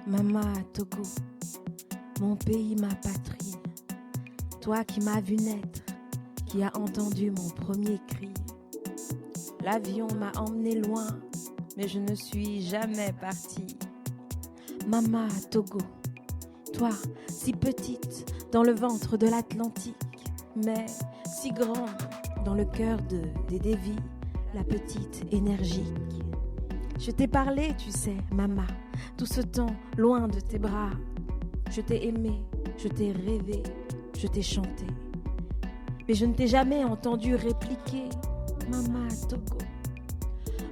Mama Togo, mon pays, ma patrie, toi qui m'as vu naître, qui as entendu mon premier cri. L'avion m'a emmené loin, mais je ne suis jamais partie. Mama Togo, toi si petite dans le ventre de l'Atlantique, mais si grande dans le cœur des dévis, la petite énergique. Je t'ai parlé, tu sais, Mama, tout ce temps loin de tes bras. Je t'ai aimé, je t'ai rêvé, je t'ai chanté. Mais je ne t'ai jamais entendu répliquer Mama Togo.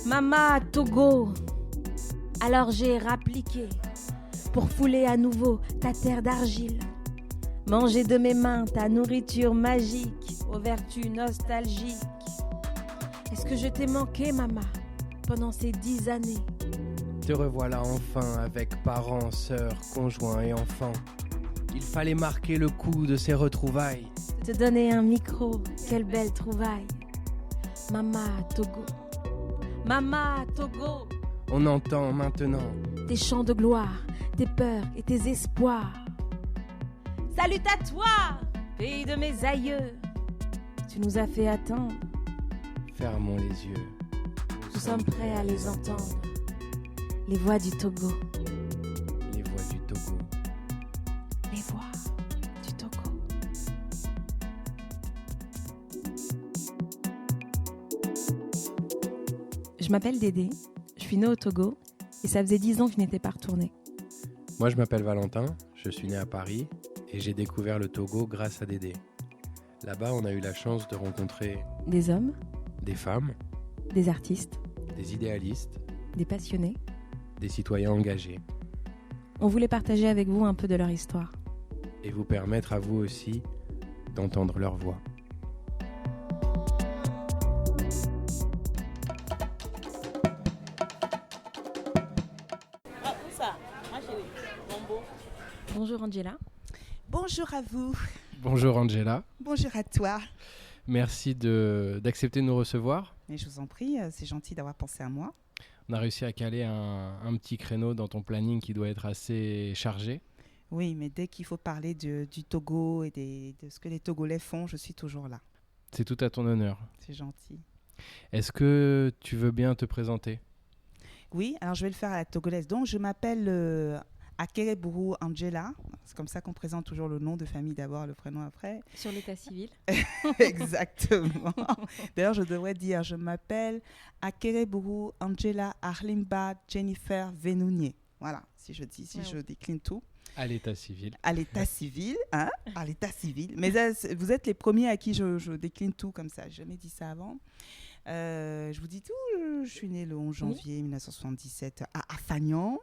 Mama Togo. Alors j'ai rappliqué pour fouler à nouveau ta terre d'argile. Manger de mes mains ta nourriture magique aux vertus nostalgiques. Est-ce que je t'ai manqué, Mama, pendant ces 10 années? Te revoilà enfin avec parents, sœurs, conjoints et enfants. Il fallait marquer le coup de ces retrouvailles. Te donner un micro, quelle belle trouvaille. Mama Togo, Mama Togo. On entend maintenant Tes chants de gloire, tes peurs et tes espoirs. Salut à toi, pays de mes aïeux. Tu nous as fait attendre. fermons les yeux. Nous sommes prêts à les entendre. Les voix du Togo. Les voix du Togo. Les voix du Togo. Je m'appelle Dédé, je suis née au Togo et ça faisait 10 ans que je n'étais pas retournée. Moi, je m'appelle Valentin, je suis né à Paris et j'ai découvert le Togo grâce à Dédé. Là-bas, on a eu la chance de rencontrer Des hommes, des femmes, des artistes, des idéalistes, des passionnés. des citoyens engagés On voulait partager avec vous un peu de leur histoire. et vous permettre à vous aussi d'entendre leur voix. Bonjour Angela. Bonjour à vous. Bonjour Angela, Bonjour à toi. merci d'accepter de nous recevoir. Mais je vous en prie, c'est gentil d'avoir pensé à moi. On a réussi à caler un petit créneau dans ton planning qui doit être assez chargé. Oui, mais dès qu'il faut parler du Togo et de ce que les Togolais font, je suis toujours là. C'est tout à ton honneur. C'est gentil. Est-ce que tu veux bien te présenter ? Oui, alors je vais le faire à la togolaise. Donc, je m'appelle Akereburu Angela. C'est comme ça qu'on présente toujours le nom de famille d'abord, le prénom après. Sur l'état civil. Exactement. D'ailleurs, je devrais dire, je m'appelle Akereburu Angela Arlimba Jennifer Venounier. Voilà, si je décline tout. À l'état civil. À l'état civil, hein, à l'état civil. Mais vous êtes les premiers à qui je décline tout comme ça. J'ai jamais dit ça avant. Je vous dis tout. Je suis née le 11 janvier 1977 à Afagnan.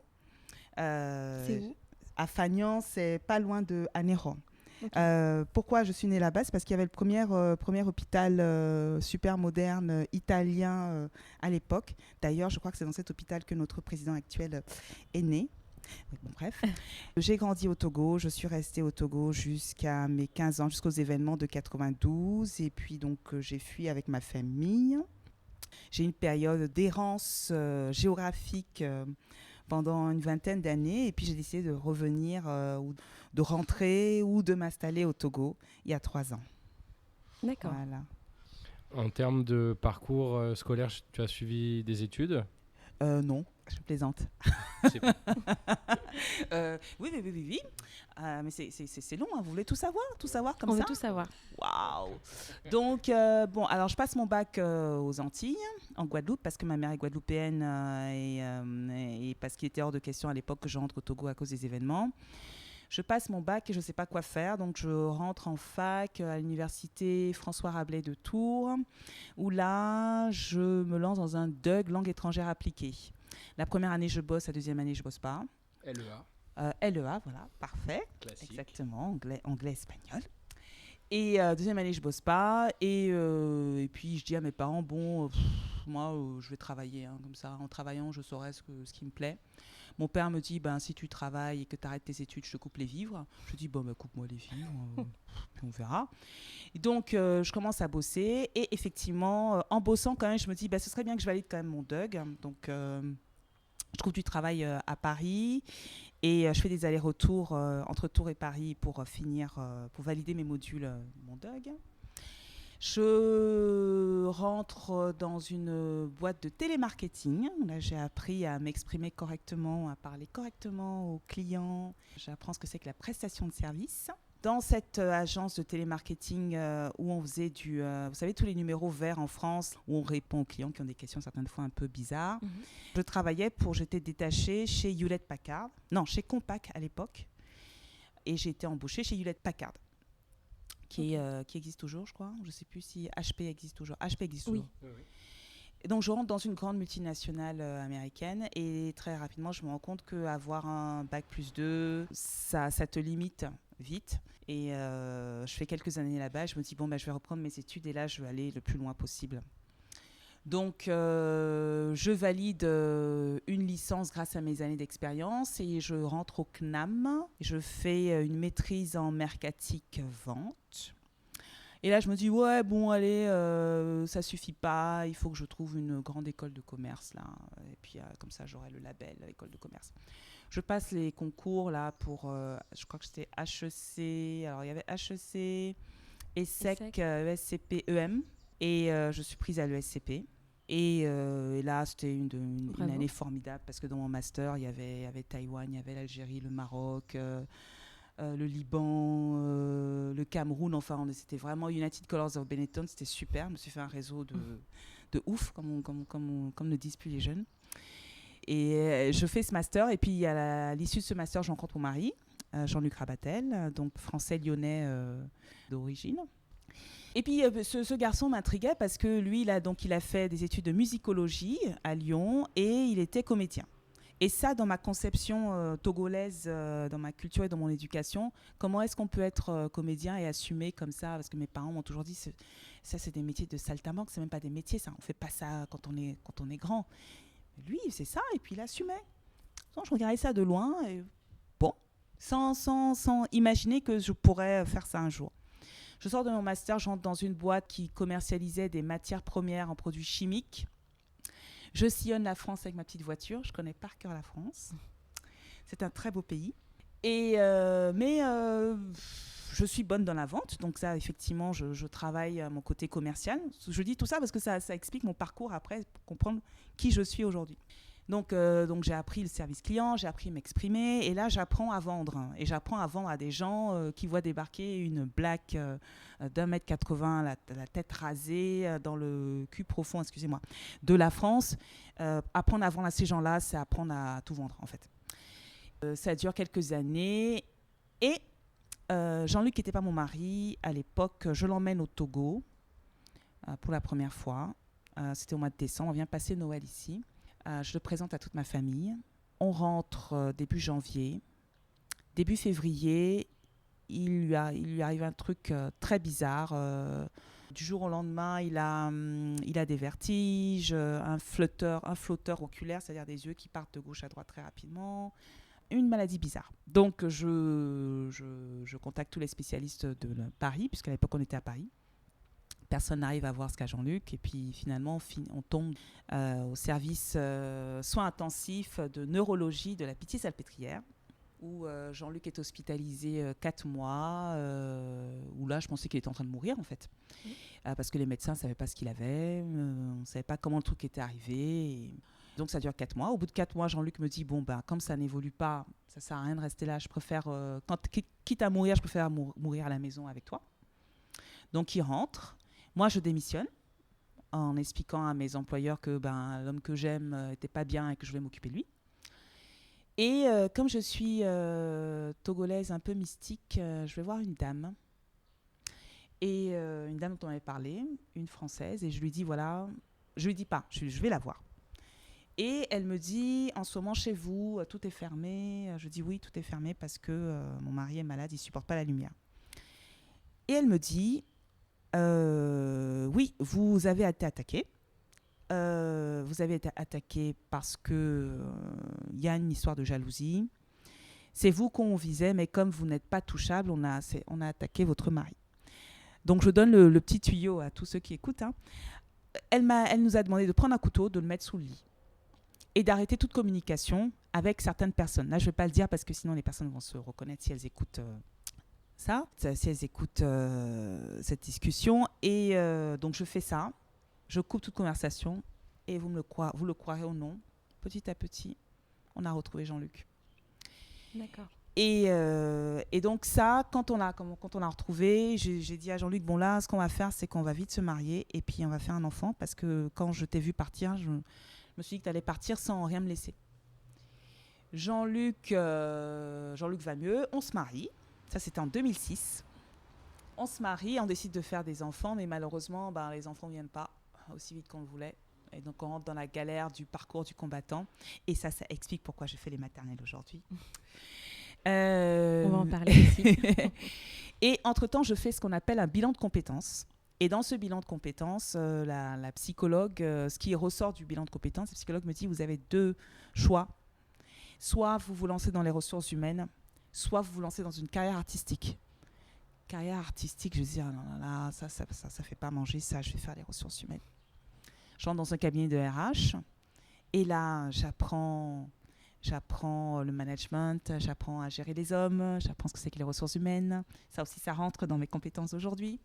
C'est où ? Afagnan, c'est pas loin de Anéron. Okay. Pourquoi je suis née là-bas? C'est parce qu'il y avait le premier hôpital super moderne italien à l'époque. D'ailleurs, je crois que c'est dans cet hôpital que notre président actuel est né. Bon, bref, j'ai grandi au Togo, je suis restée au Togo jusqu'à mes 15 ans, jusqu'aux événements de 92. Et puis, donc, j'ai fui avec ma famille. J'ai eu une période d'errance géographique pendant une vingtaine d'années. Et puis, j'ai décidé de revenir, ou de rentrer ou de m'installer au Togo il y a 3 ans. D'accord. Voilà. En termes de parcours scolaire, tu as suivi des études ? Non, je plaisante. C'est- Oui. Mais c'est long, hein. Vous voulez tout savoir comme On ça? veut tout savoir. Waouh! Donc, alors je passe mon bac aux Antilles, en Guadeloupe, parce que ma mère est guadeloupéenne et parce qu'il était hors de question à l'époque que je rentre au Togo à cause des événements. Je passe mon bac et je ne sais pas quoi faire, donc je rentre en fac à l'université François Rabelais de Tours, où là, je me lance dans un DUG, langue étrangère appliquée. La première année, je bosse, la deuxième année, je ne bosse pas. LEA, LEA, voilà, parfait. classique. Exactement, anglais, espagnol. Et deuxième année, je bosse pas. Et puis, je dis à mes parents, bon, moi, je vais travailler. Hein, comme ça, en travaillant, je saurai ce qui me plaît. Mon père me dit, si tu travailles et que tu arrêtes tes études, je te coupe les vivres. Je dis, coupe-moi les vivres, puis on verra. Et donc, je commence à bosser. Et effectivement, en bossant, quand même, je me dis, ce serait bien que je valide quand même mon DUG. Donc, je trouve du travail à Paris. Et je fais des allers-retours entre Tours et Paris pour pour valider mes modules mon DUG. Je rentre dans une boîte de télémarketing. Là, j'ai appris à m'exprimer correctement, à parler correctement aux clients. J'apprends ce que c'est que la prestation de service. Dans cette agence de télémarketing où on faisait vous savez, tous les numéros verts en France, où on répond aux clients qui ont des questions certaines fois un peu bizarres. Je travaillais j'étais détachée chez Hewlett-Packard, non, chez Compaq à l'époque. Et j'ai été embauchée chez Hewlett-Packard. Qui existe toujours, je crois. Je ne sais plus si HP existe toujours. HP existe toujours. Oui. Et donc, je rentre dans une grande multinationale américaine et très rapidement, je me rends compte qu'avoir un bac+2, ça te limite vite. Et je fais quelques années là-bas. Je me dis, je vais reprendre mes études et là, je vais aller le plus loin possible. Donc, je valide une licence grâce à mes années d'expérience et je rentre au CNAM. Je fais une maîtrise en mercatique vente. Et là, je me dis, ça suffit pas. Il faut que je trouve une grande école de commerce. Là. Et puis, comme ça, j'aurai le label école de commerce. Je passe les concours là pour, je crois que c'était HEC. Alors, il y avait HEC, ESSEC, ESCP, EM. Et je suis prise à l'ESCP. Et là, c'était une année formidable parce que dans mon master, il y avait Taïwan, il y avait l'Algérie, le Maroc, le Liban, le Cameroun. Enfin, c'était vraiment United Colors of Benetton. C'était super. Je me suis fait un réseau de ouf, comme ne disent plus les jeunes. Et je fais ce master. Et puis, à l'issue de ce master, je rencontre mon mari, Jean-Luc Rabatel, donc français-lyonnais d'origine. Et puis, ce garçon m'intriguait parce que lui, il a fait des études de musicologie à Lyon et il était comédien. Et ça, dans ma conception togolaise, dans ma culture et dans mon éducation, comment est-ce qu'on peut être comédien et assumer comme ça? Parce que mes parents m'ont toujours dit, ça, c'est des métiers de saltimbanque, c'est même pas des métiers, ça. On fait pas ça quand on est grand. Lui, c'est ça, et puis il assumait. Donc, je regardais ça de loin, et sans imaginer que je pourrais faire ça un jour. Je sors de mon master, j'entre dans une boîte qui commercialisait des matières premières en produits chimiques. Je sillonne la France avec ma petite voiture. Je connais par cœur la France. C'est un très beau pays. Mais je suis bonne dans la vente. Donc ça, effectivement, je travaille à mon côté commercial. Je dis tout ça parce que ça explique mon parcours après pour comprendre qui je suis aujourd'hui. Donc j'ai appris le service client, j'ai appris à m'exprimer et là j'apprends à vendre. Et j'apprends à vendre à des gens qui voient débarquer une black d'1,80 m, la tête rasée, dans le cul profond, excusez-moi, de la France. Apprendre à vendre à ces gens-là, c'est apprendre à tout vendre en fait. Ça dure quelques années et Jean-Luc, qui n'était pas mon mari à l'époque, je l'emmène au Togo pour la première fois. C'était au mois de décembre, on vient passer Noël ici. Je le présente à toute ma famille. On rentre début janvier. Début février, il lui arrive un truc très bizarre. Du jour au lendemain, il a des vertiges, un flotteur oculaire, c'est-à-dire des yeux qui partent de gauche à droite très rapidement. Une maladie bizarre. Donc, je contacte tous les spécialistes de Paris, puisqu'à l'époque, on était à Paris. Personne n'arrive à voir ce qu'a Jean-Luc. Et puis, finalement, on tombe au service soins intensifs de neurologie de la Pitié-Salpêtrière, où Jean-Luc est hospitalisé 4 mois, où là, je pensais qu'il était en train de mourir, en fait. Parce que les médecins ne savaient pas ce qu'il avait, on ne savait pas comment le truc était arrivé. Et donc, ça dure 4 mois. Au bout de 4 mois, Jean-Luc me dit, comme ça n'évolue pas, ça ne sert à rien de rester là. Je préfère, quitte à mourir, je préfère mourir à la maison avec toi. Donc, il rentre. Moi, je démissionne en expliquant à mes employeurs que l'homme que j'aime n'était pas bien et que je voulais m'occuper de lui. Et comme je suis togolaise un peu mystique, je vais voir une dame. Et une dame dont on avait parlé, une Française, et je lui dis, voilà, je lui dis pas, je vais la voir. Et elle me dit, en ce moment chez vous, tout est fermé. Je dis oui, tout est fermé parce que mon mari est malade, il ne supporte pas la lumière. Et elle me dit, oui, vous avez été attaqué. Vous avez été attaqué parce que y a une histoire de jalousie. C'est vous qu'on visait, mais comme vous n'êtes pas touchable, on a attaqué votre mari. Donc je donne le petit tuyau à tous ceux qui écoutent. Elle nous a demandé de prendre un couteau, de le mettre sous le lit. et d'arrêter toute communication avec certaines personnes. Là, je ne vais pas le dire parce que sinon les personnes vont se reconnaître si elles écoutent si elles écoutent cette discussion. Et donc, je fais ça. Je coupe toute conversation et vous le croirez ou non, petit à petit, on a retrouvé Jean-Luc. D'accord. Et donc ça, quand on l'a retrouvé, j'ai dit à Jean-Luc, bon là, ce qu'on va faire, c'est qu'on va vite se marier et puis on va faire un enfant parce que quand je t'ai vu partir, je me suis dit que tu allais partir sans rien me laisser. Jean-Luc va mieux, on se marie. Ça, c'était en 2006. On se marie, on décide de faire des enfants, mais malheureusement, les enfants ne viennent pas aussi vite qu'on le voulait. Et donc, on rentre dans la galère du parcours du combattant. Et ça explique pourquoi je fais les maternelles aujourd'hui. On va en parler aussi. Et entre-temps, je fais ce qu'on appelle un bilan de compétences. Et dans ce bilan de compétences, la psychologue, ce qui ressort du bilan de compétences, la psychologue me dit, vous avez 2 choix. Soit vous vous lancez dans les ressources humaines, soit vous vous lancez dans une carrière artistique. Carrière artistique, je dis, ça fait pas manger ça, je vais faire les ressources humaines. Je rentre dans un cabinet de RH et là, j'apprends le management, j'apprends à gérer les hommes, j'apprends ce que c'est que les ressources humaines. Ça aussi, ça rentre dans mes compétences aujourd'hui.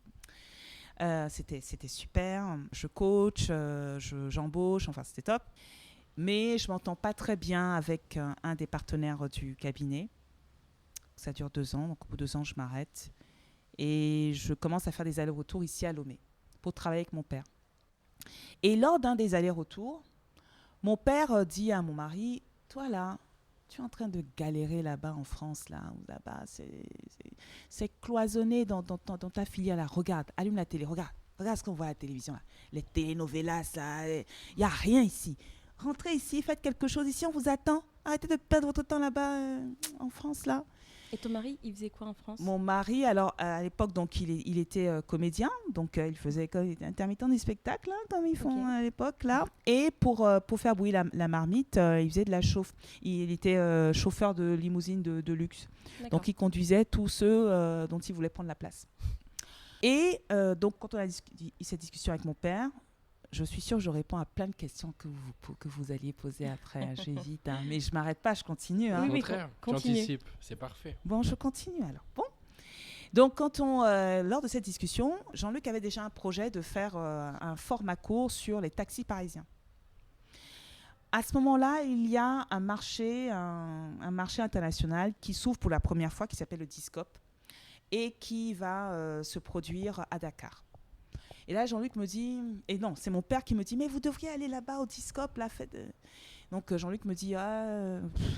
C'était super. Je coach, j'embauche, enfin, c'était top. Mais je ne m'entends pas très bien avec un des partenaires du cabinet. Ça dure 2 ans, donc au bout de 2 ans, je m'arrête. Et je commence à faire des allers-retours ici à Lomé pour travailler avec mon père. Et lors d'un des allers-retours, mon père dit à mon mari, toi là, tu es en train de galérer là-bas en France, là-bas, c'est cloisonné dans ta filière là. Regarde, allume la télé, regarde ce qu'on voit à la télévision là. Les telenovelas là, il n'y a rien ici. Rentrez ici, faites quelque chose ici, on vous attend. Arrêtez de perdre votre temps là-bas en France là. Et ton mari, il faisait quoi en France ? Mon mari, alors à l'époque, donc il était comédien, donc il était intermittent du spectacle, hein, comme ils font à l'époque là. Et pour faire bouillir la marmite, il faisait de la chauffe. Il était chauffeur de limousine de luxe. D'accord. Donc il conduisait tous ceux dont il voulait prendre la place. Et donc quand on a eu cette discussion avec mon père, je suis sûre que je réponds à plein de questions que vous alliez poser après. J'hésite, hein, mais je ne m'arrête pas, je continue. Hein. Au contraire, j'anticipe, c'est parfait. Bon, je continue alors. Bon. Donc, lors de cette discussion, Jean-Luc avait déjà un projet de faire un format court sur les taxis parisiens. À ce moment-là, il y a un marché international qui s'ouvre pour la première fois, qui s'appelle le Discope, et qui va se produire à Dakar. Et là, Jean-Luc me dit, et non, c'est mon père qui me dit, mais vous devriez aller là-bas au Discope, là, Donc Jean-Luc me dit,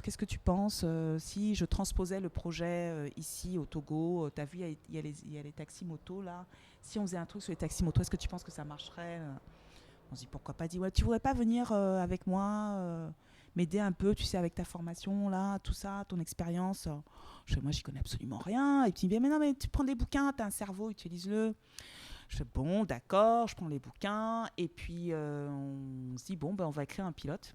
qu'est-ce que tu penses si je transposais le projet ici au Togo, t'as vu, il y a les taxis motos là, si on faisait un truc sur les taxis motos, est-ce que tu penses que ça marcherait ? On se dit, pourquoi pas, dit, ouais, tu voudrais pas venir avec moi m'aider un peu, tu sais, avec ta formation là, tout ça, ton expérience. Je fais, moi, j'y connais absolument rien. Et puis il me dit, mais non, mais tu prends des bouquins, t'as un cerveau, utilise-le. Je fais, bon, d'accord, je prends les bouquins. Et puis, on se dit, bon, on va écrire un pilote.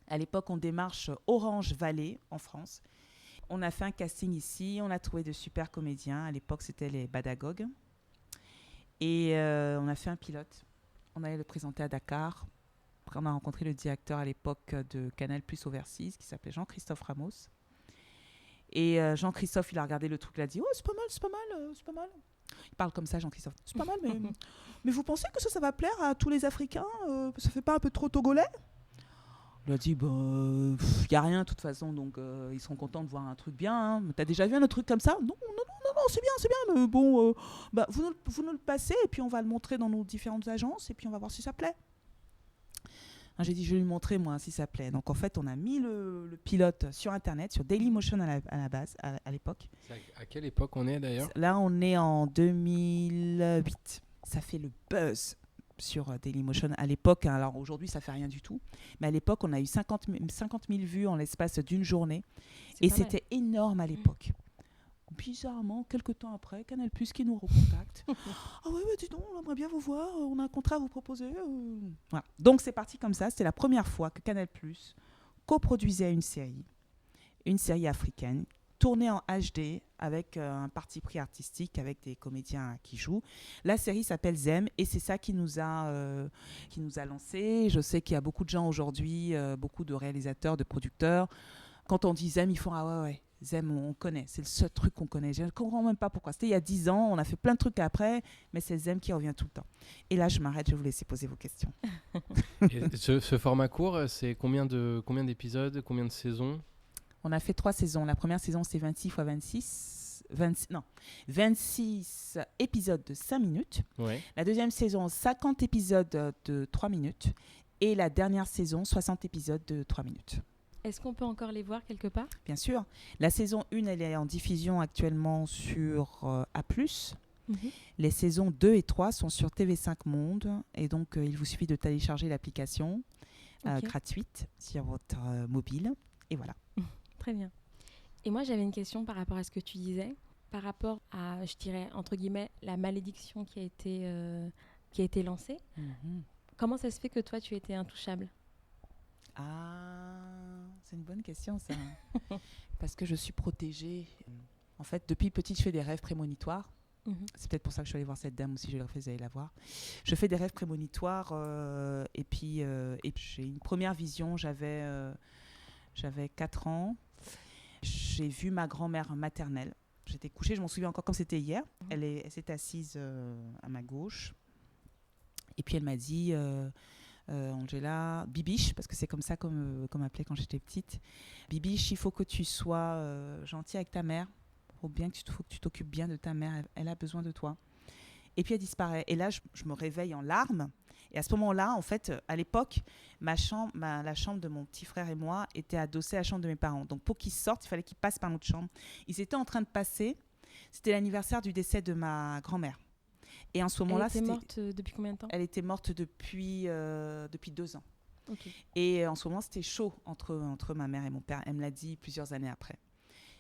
À l'époque, on démarche Orange Valley, en France. On a fait un casting ici. On a trouvé de super comédiens. À l'époque, c'était les Badagogues. Et on a fait un pilote. On allait le présenter à Dakar. Après, on a rencontré le directeur à l'époque de Canal+ Overseas, qui s'appelait Jean-Christophe Ramos. Et Jean-Christophe, il a regardé le truc, il a dit, oh, c'est pas mal. Il parle comme ça, Jean-Christophe. C'est pas mal, mais vous pensez que ça va plaire à tous les Africains ça fait pas un peu trop togolais ? Il a dit, il n'y a rien de toute façon, donc ils seront contents de voir un truc bien. Hein. T'as déjà vu un autre truc comme ça ? Non, c'est bien, mais bon, vous nous le passez, et puis on va le montrer dans nos différentes agences, et puis on va voir si ça plaît. J'ai dit, je vais lui montrer, moi, si ça plaît. Donc, en fait, on a mis le pilote sur Internet, sur Dailymotion à la base, à l'époque. À quelle époque on est, d'ailleurs ? Là, on est en 2008. Ça fait le buzz sur Dailymotion à l'époque. Alors, aujourd'hui, ça ne fait rien du tout. Mais à l'époque, on a eu 50 000 vues en l'espace d'une journée. Et c'était énorme à l'époque. Bizarrement, quelques temps après, Canal+ qui nous recontacte. Ah ouais, dis donc, on aimerait bien vous voir, on a un contrat à vous proposer. Voilà. Donc c'est parti comme ça, c'était la première fois que Canal+ coproduisait une série africaine tourné en HD avec un parti pris artistique, avec des comédiens qui jouent. La série s'appelle Zem et c'est ça qui nous a lancé. Je sais qu'il y a beaucoup de gens aujourd'hui, beaucoup de réalisateurs, de producteurs. Quand on dit Zem, ils font « Ah ouais, Zem, on connaît. C'est le seul truc qu'on connaît. Je ne comprends même pas pourquoi. C'était il y a 10 ans, on a fait plein de trucs après, mais c'est Zem qui revient tout le temps. » Et là, je m'arrête, je vais vous laisser poser vos questions. Et ce format court, c'est combien d'épisodes, combien de saisons ? On a fait 3 saisons. La première saison, c'est 26 x 26 épisodes de 5 minutes. Ouais. La deuxième saison, 50 épisodes de 3 minutes. Et la dernière saison, 60 épisodes de 3 minutes. Est-ce qu'on peut encore les voir quelque part ? Bien sûr. La saison 1, elle est en diffusion actuellement sur A+. Les saisons 2 et 3 sont sur TV5 Monde. Et donc, il vous suffit de télécharger l'application gratuite sur votre mobile. Et voilà. Très bien. Et moi, j'avais une question par rapport à ce que tu disais, par rapport à, je dirais, entre guillemets, la malédiction qui a été lancée. Comment ça se fait que toi, tu étais intouchable ? Ah, c'est une bonne question, ça. Parce que je suis protégée. En fait, depuis petite, je fais des rêves prémonitoires. C'est peut-être pour ça que je suis allée voir cette dame aussi, je l'ai refait, vous allez la voir. Je fais des rêves prémonitoires et puis j'ai une première vision, j'avais 4 ans. J'ai vu ma grand-mère maternelle. J'étais couchée, je m'en souviens encore comme c'était hier. Elle s'est assise à ma gauche. Et puis elle m'a dit... Angela, Bibiche, parce que c'est comme ça qu'on m'appelait quand j'étais petite. Bibiche, il faut que tu sois gentille avec ta mère. Faut que tu t'occupes bien de ta mère. Elle a besoin de toi. Et puis elle disparaît. Et là, je me réveille en larmes. Et à ce moment-là, en fait, à l'époque, la chambre de mon petit frère et moi était adossée à la chambre de mes parents. Donc pour qu'ils sortent, il fallait qu'ils passent par notre chambre. Ils étaient en train de passer. C'était l'anniversaire du décès de ma grand-mère. Et en ce moment-là, elle était morte depuis combien de temps ? Elle était morte depuis 2 ans. Okay. Et en ce moment, c'était chaud entre ma mère et mon père. Elle me l'a dit plusieurs années après.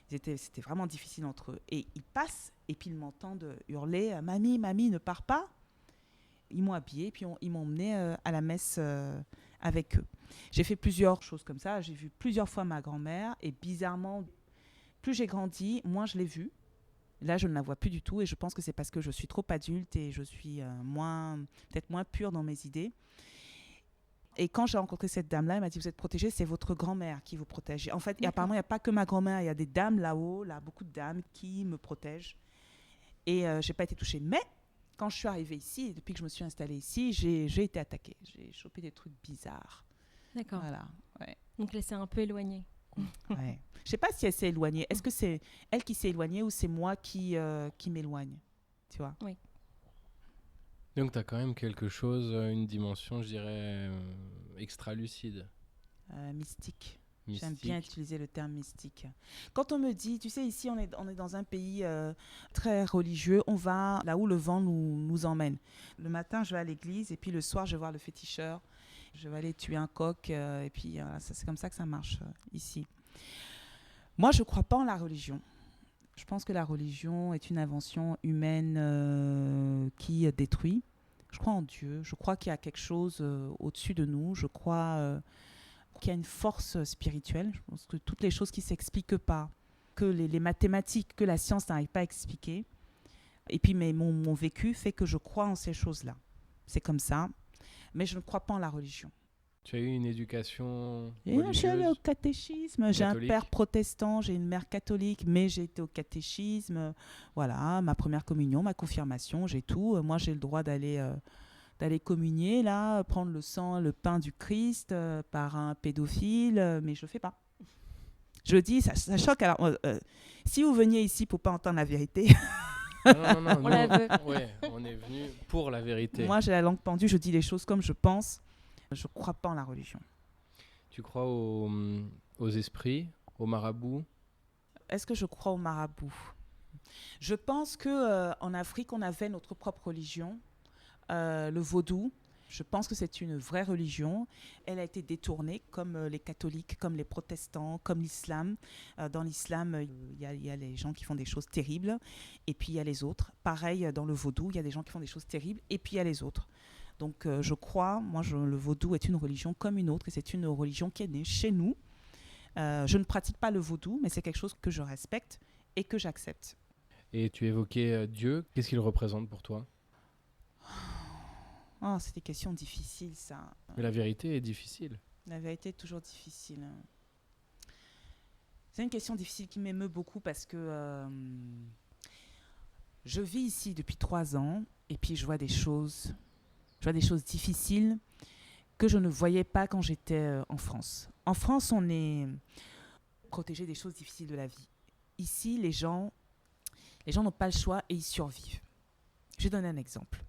C'était vraiment difficile entre eux. Et ils passent, et puis ils m'entendent hurler « Mamie, mamie, ne pars pas !» Ils m'ont habillée, puis ils m'ont emmenée à la messe avec eux. J'ai fait plusieurs choses comme ça. J'ai vu plusieurs fois ma grand-mère. Et bizarrement, plus j'ai grandi, moins je l'ai vue. Là, je ne la vois plus du tout et je pense que c'est parce que je suis trop adulte et je suis peut-être moins pure dans mes idées. Et quand j'ai rencontré cette dame-là, elle m'a dit « Vous êtes protégée, c'est votre grand-mère qui vous protège. » En fait, apparemment, il n'y a pas que ma grand-mère, il y a des dames là-haut, beaucoup de dames qui me protègent. Et je n'ai pas été touchée. Mais quand je suis arrivée ici, depuis que je me suis installée ici, j'ai été attaquée. J'ai chopé des trucs bizarres. D'accord. Voilà, ouais. Donc, elle s'est un peu éloignée. Ouais. Je ne sais pas si elle s'est éloignée. Est-ce que c'est elle qui s'est éloignée ou c'est moi qui m'éloigne, tu vois ? Oui. Donc tu as quand même quelque chose, une dimension, je dirais, extra-lucide. Mystique. J'aime bien utiliser le terme mystique. Quand on me dit, tu sais, ici on est dans un pays très religieux, on va là où le vent nous emmène. Le matin, je vais à l'église et puis le soir, je vais voir le féticheur. Je vais aller tuer un coq et puis c'est comme ça que ça marche ici. Moi, je ne crois pas en la religion. Je pense que la religion est une invention humaine qui détruit. Je crois en Dieu. Je crois qu'il y a quelque chose au-dessus de nous. Je crois qu'il y a une force spirituelle. Je pense que toutes les choses qui ne s'expliquent pas, que les mathématiques, que la science n'arrive pas à expliquer. Et puis mon vécu fait que je crois en ces choses-là. C'est comme ça. Mais je ne crois pas en la religion. Tu as eu une éducation religieuse ? Je suis allée au catéchisme. J'ai un père protestant, j'ai une mère catholique, mais j'ai été au catéchisme. Voilà, ma première communion, ma confirmation, j'ai tout. Moi, j'ai le droit d'aller communier, là, prendre le sang, le pain du Christ par un pédophile, mais je ne le fais pas. Je dis, ça choque. Alors, si vous veniez ici pour ne pas entendre la vérité... Non, on la veut. Ouais, on est venu pour la vérité. Moi, j'ai la langue pendue, je dis les choses comme je pense. Je ne crois pas en la religion. Tu crois aux esprits, aux marabouts ? Est-ce que je crois aux marabouts ? Je pense qu'en Afrique, on avait notre propre religion, le vaudou. Je pense que c'est une vraie religion. Elle a été détournée, comme les catholiques, comme les protestants, comme l'islam. Dans l'islam, il y a les gens qui font des choses terribles, et puis il y a les autres. Pareil, dans le vaudou, il y a des gens qui font des choses terribles, et puis il y a les autres. Donc je crois, le vaudou est une religion comme une autre, et c'est une religion qui est née chez nous, Je ne pratique pas le vaudou, mais c'est quelque chose que je respecte et que j'accepte. Et tu évoquais Dieu. Qu'est-ce qu'il représente pour toi? Oh, c'est des questions difficiles, ça. Mais la vérité est difficile. La vérité est toujours difficile. C'est une question difficile qui m'émeut beaucoup parce que je vis ici depuis 3 ans et puis je vois des choses difficiles que je ne voyais pas quand j'étais en France. En France, on est protégé des choses difficiles de la vie. Ici, les gens n'ont pas le choix et ils survivent. Je vais donner un exemple.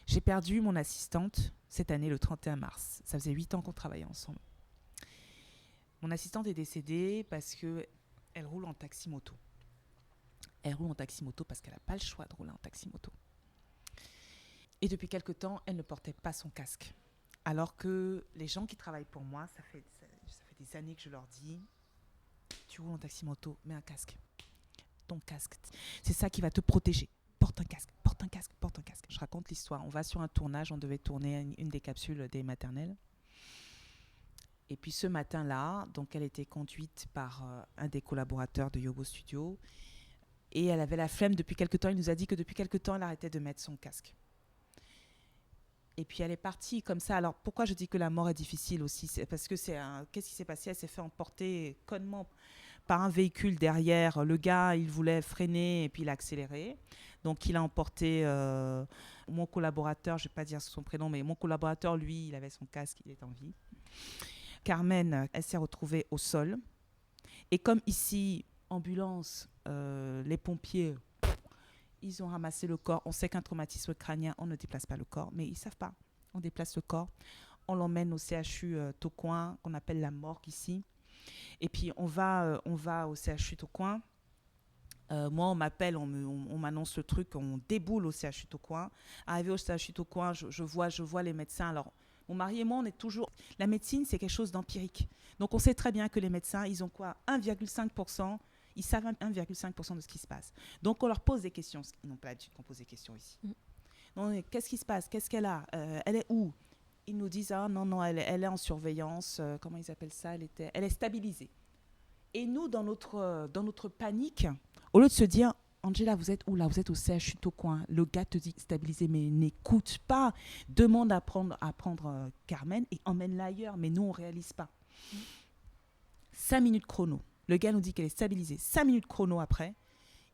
J'ai perdu mon assistante cette année, le 31 mars. Ça faisait 8 ans qu'on travaillait ensemble. Mon assistante est décédée parce qu'elle roule en taxi-moto. Elle roule en taxi-moto parce qu'elle n'a pas le choix de rouler en taxi-moto. Et depuis quelque temps, elle ne portait pas son casque. Alors que les gens qui travaillent pour moi, ça fait des années que je leur dis, tu roules en taxi-moto, mets un casque. Ton casque, c'est ça qui va te protéger. Porte un casque, porte un casque, porte un casque. Je raconte l'histoire. On va sur un tournage, on devait tourner une des capsules des maternelles. Et puis ce matin-là, donc elle était conduite par un des collaborateurs de Yobo Studio. Et elle avait la flemme depuis quelque temps. Il nous a dit que depuis quelque temps, elle arrêtait de mettre son casque. Et puis elle est partie comme ça. Alors pourquoi je dis que la mort est difficile aussi? C'est parce que qu'est-ce qui s'est passé? Elle s'est fait emporter connement par un véhicule derrière. Le gars, il voulait freiner et puis il a accéléré. Donc il a emporté mon collaborateur, je ne vais pas dire son prénom, mais mon collaborateur, lui, il avait son casque, il est en vie. Carmen, elle s'est retrouvée au sol. Et comme ici, ambulance, les pompiers, ils ont ramassé le corps. On sait qu'un traumatisme crânien, on ne déplace pas le corps, mais ils ne savent pas. On déplace le corps, on l'emmène au CHU Tocoin, qu'on appelle la morgue ici. Et puis on va au CHU Tocoin. Moi, on m'appelle, on m'annonce le truc, on déboule au CHU Tocoin. Arrivé au CHU Tocoin, je vois les médecins. Alors, mon mari et moi, on est toujours... La médecine, c'est quelque chose d'empirique. Donc, on sait très bien que les médecins, ils ont quoi? 1,5%. Ils savent 1,5% de ce qui se passe. Donc, on leur pose des questions. Ils n'ont pas l'habitude qu'on pose des questions ici. Donc, qu'est-ce qui se passe? Qu'est-ce qu'elle a? Elle est où? Ils nous disent, ah non, elle est en surveillance. Comment ils appellent ça? Elle est stabilisée. Et nous, dans notre panique, au lieu de se dire, Angela, vous êtes où là? Vous êtes au CHU Tocoin. Le gars te dit stabilisé, mais n'écoute pas. Demande à prendre Carmen et emmène-la ailleurs. Mais nous, on ne réalise pas. 5 minutes chrono. Le gars nous dit qu'elle est stabilisée. 5 minutes chrono après,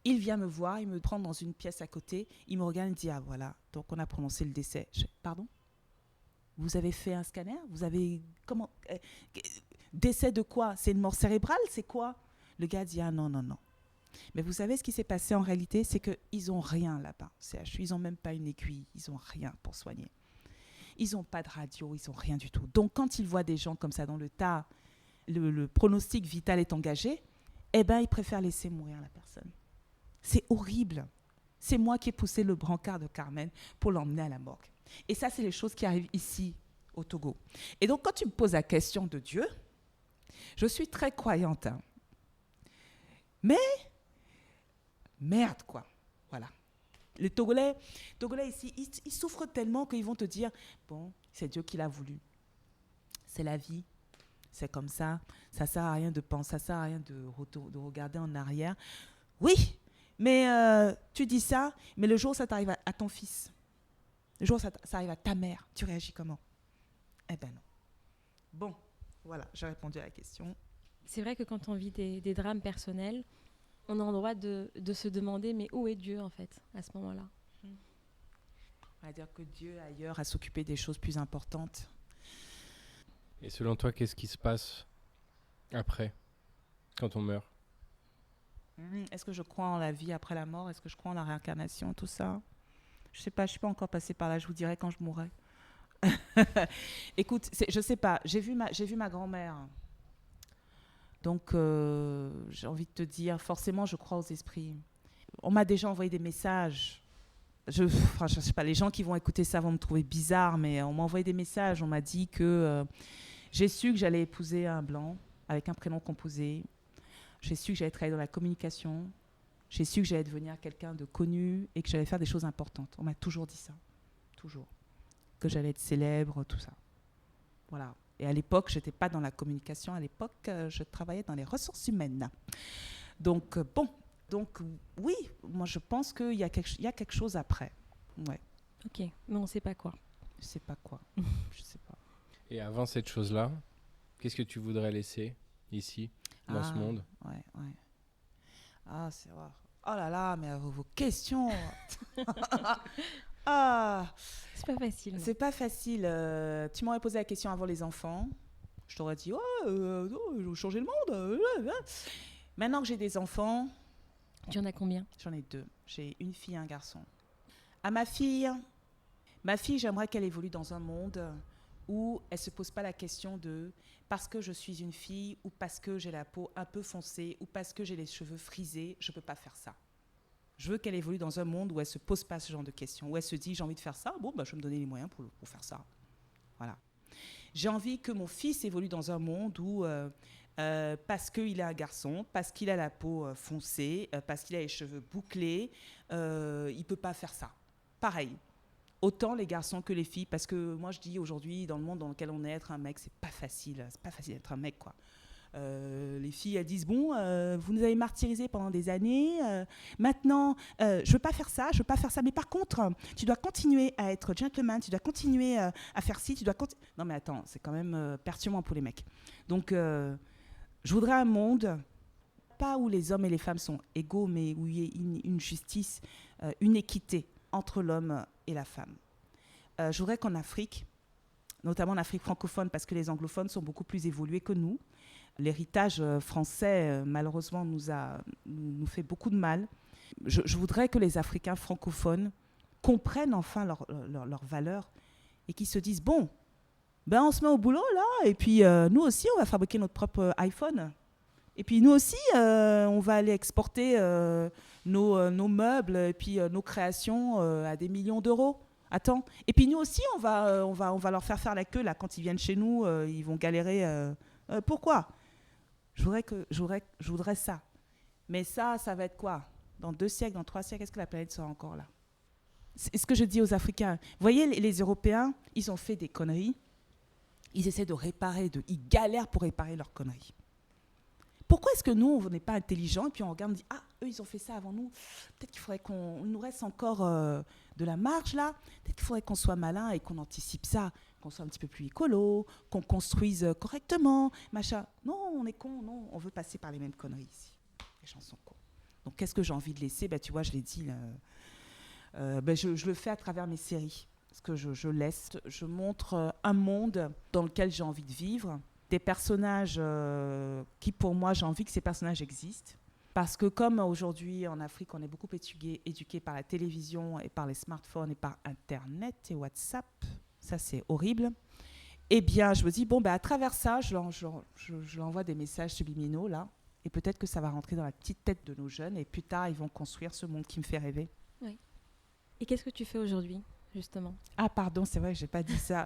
il vient me voir, il me prend dans une pièce à côté. Il me regarde et me dit, ah voilà, donc on a prononcé le décès. Pardon? Vous avez fait un scanner? Vous avez... Comment? Décès de quoi? C'est une mort cérébrale? C'est quoi? Le gars dit, ah non. Mais vous savez ce qui s'est passé en réalité, c'est qu'ils n'ont rien là-bas, CHU. Ils n'ont même pas une aiguille, ils n'ont rien pour soigner. Ils n'ont pas de radio, ils n'ont rien du tout. Donc quand ils voient des gens comme ça dans le tas, le pronostic vital est engagé, eh ben ils préfèrent laisser mourir la personne. C'est horrible. C'est moi qui ai poussé le brancard de Carmen pour l'emmener à la morgue. Et ça, c'est les choses qui arrivent ici, au Togo. Et donc quand tu me poses la question de Dieu, je suis très croyante. Hein. Mais... merde, quoi. Voilà. Les Togolais ici, ils souffrent tellement qu'ils vont te dire, bon, c'est Dieu qui l'a voulu. C'est la vie. C'est comme ça. Ça ne sert à rien de penser, ça ne sert à rien de regarder en arrière. Oui, mais tu dis ça, mais le jour où ça t'arrive à ton fils, le jour où ça arrive à ta mère, tu réagis comment? Eh ben non. Bon, voilà, j'ai répondu à la question. C'est vrai que quand on vit des drames personnels, on a le droit de se demander, mais où est Dieu, en fait, à ce moment-là? On va dire que Dieu est ailleurs à s'occuper des choses plus importantes. Et selon toi, qu'est-ce qui se passe après, quand on meurt? Est-ce que je crois en la vie après la mort? Est-ce que je crois en la réincarnation, tout ça? Je ne sais pas, je ne suis pas encore passée par là, je vous dirai quand je mourrai. Écoute, je ne sais pas, j'ai vu ma grand-mère. Donc, j'ai envie de te dire, forcément, je crois aux esprits. On m'a déjà envoyé des messages. Je sais pas, les gens qui vont écouter ça vont me trouver bizarre, mais on m'a envoyé des messages. On m'a dit que j'ai su que j'allais épouser un blanc avec un prénom composé. J'ai su que j'allais travailler dans la communication. J'ai su que j'allais devenir quelqu'un de connu et que j'allais faire des choses importantes. On m'a toujours dit ça. Toujours. Que j'allais être célèbre, tout ça. Voilà. Et à l'époque, je n'étais pas dans la communication. À l'époque, je travaillais dans les ressources humaines. Donc, oui, moi, je pense qu'il y a quelque chose après. Ouais. Ok, mais on ne sait pas quoi. Je ne sais pas quoi. Je sais pas. Et avant cette chose-là, qu'est-ce que tu voudrais laisser ici, dans ce monde? Ouais. Ah, c'est vrai. Oh là là, mais vos questions. C'est pas facile. C'est pas facile. Tu m'aurais posé la question avant les enfants. Je t'aurais dit, non, je veux changer le monde. Maintenant que j'ai des enfants. Tu en as combien? J'en ai 2. J'ai une fille et un garçon. À ma fille, j'aimerais qu'elle évolue dans un monde où elle ne se pose pas la question de parce que je suis une fille ou parce que j'ai la peau un peu foncée ou parce que j'ai les cheveux frisés, je ne peux pas faire ça. Je veux qu'elle évolue dans un monde où elle ne se pose pas ce genre de questions, où elle se dit j'ai envie de faire ça, bon, je vais me donner les moyens pour faire ça. Voilà. J'ai envie que mon fils évolue dans un monde où, parce qu'il est un garçon, parce qu'il a la peau foncée, parce qu'il a les cheveux bouclés, il ne peut pas faire ça. Pareil. Autant les garçons que les filles, parce que moi je dis aujourd'hui, dans le monde dans lequel on est, être un mec, c'est pas facile d'être un mec, quoi. Les filles, elles disent, bon, vous nous avez martyrisés pendant des années, maintenant, je veux pas faire ça, mais par contre, tu dois continuer à être gentleman, tu dois continuer à faire ci, Non mais attends, c'est quand même perturbant pour les mecs. Donc, je voudrais un monde, pas où les hommes et les femmes sont égaux, mais où il y ait une justice, une équité entre l'homme et la femme. Je voudrais qu'en Afrique, notamment en Afrique francophone, parce que les anglophones sont beaucoup plus évolués que nous, l'héritage français, malheureusement, nous fait beaucoup de mal. Je voudrais que les Africains francophones comprennent enfin leurs valeurs et qu'ils se disent, bon, on se met au boulot, là, et puis nous aussi, on va fabriquer notre propre iPhone. Et puis nous aussi, on va aller exporter nos meubles et puis nos créations à des millions d'euros. Attends. Et puis nous aussi, on va leur faire la queue là, quand ils viennent chez nous. Ils vont galérer. Pourquoi ? Je voudrais ça. Mais ça va être quoi ? Dans 2 siècles, dans 3 siècles, est-ce que la planète sera encore là ? C'est ce que je dis aux Africains. Vous voyez, les Européens, ils ont fait des conneries. Ils essaient de réparer, ils galèrent pour réparer leurs conneries. Pourquoi est-ce que nous, on n'est pas intelligents et puis on regarde, on dit, eux, ils ont fait ça avant nous. Peut-être qu'il faudrait qu'on nous reste encore de la marge là. Peut-être qu'il faudrait qu'on soit malin et qu'on anticipe ça, qu'on soit un petit peu plus écolo, qu'on construise correctement, machin. Non, on est con, non, on veut passer par les mêmes conneries ici. Les gens sont cons. Donc, qu'est-ce que j'ai envie de laisser ? Tu vois, je l'ai dit, je le fais à travers mes séries. Parce que je montre un monde dans lequel j'ai envie de vivre. Des personnages qui, pour moi, j'ai envie que ces personnages existent. Parce que comme aujourd'hui, en Afrique, on est beaucoup éduqué par la télévision et par les smartphones et par Internet et WhatsApp, ça c'est horrible, eh bien, je me dis, à travers ça, je leur envoie des messages subliminaux, là, et peut-être que ça va rentrer dans la petite tête de nos jeunes, et plus tard, ils vont construire ce monde qui me fait rêver. Oui. Et qu'est-ce que tu fais aujourd'hui ? Justement. Ah pardon, c'est vrai, j'ai pas dit ça.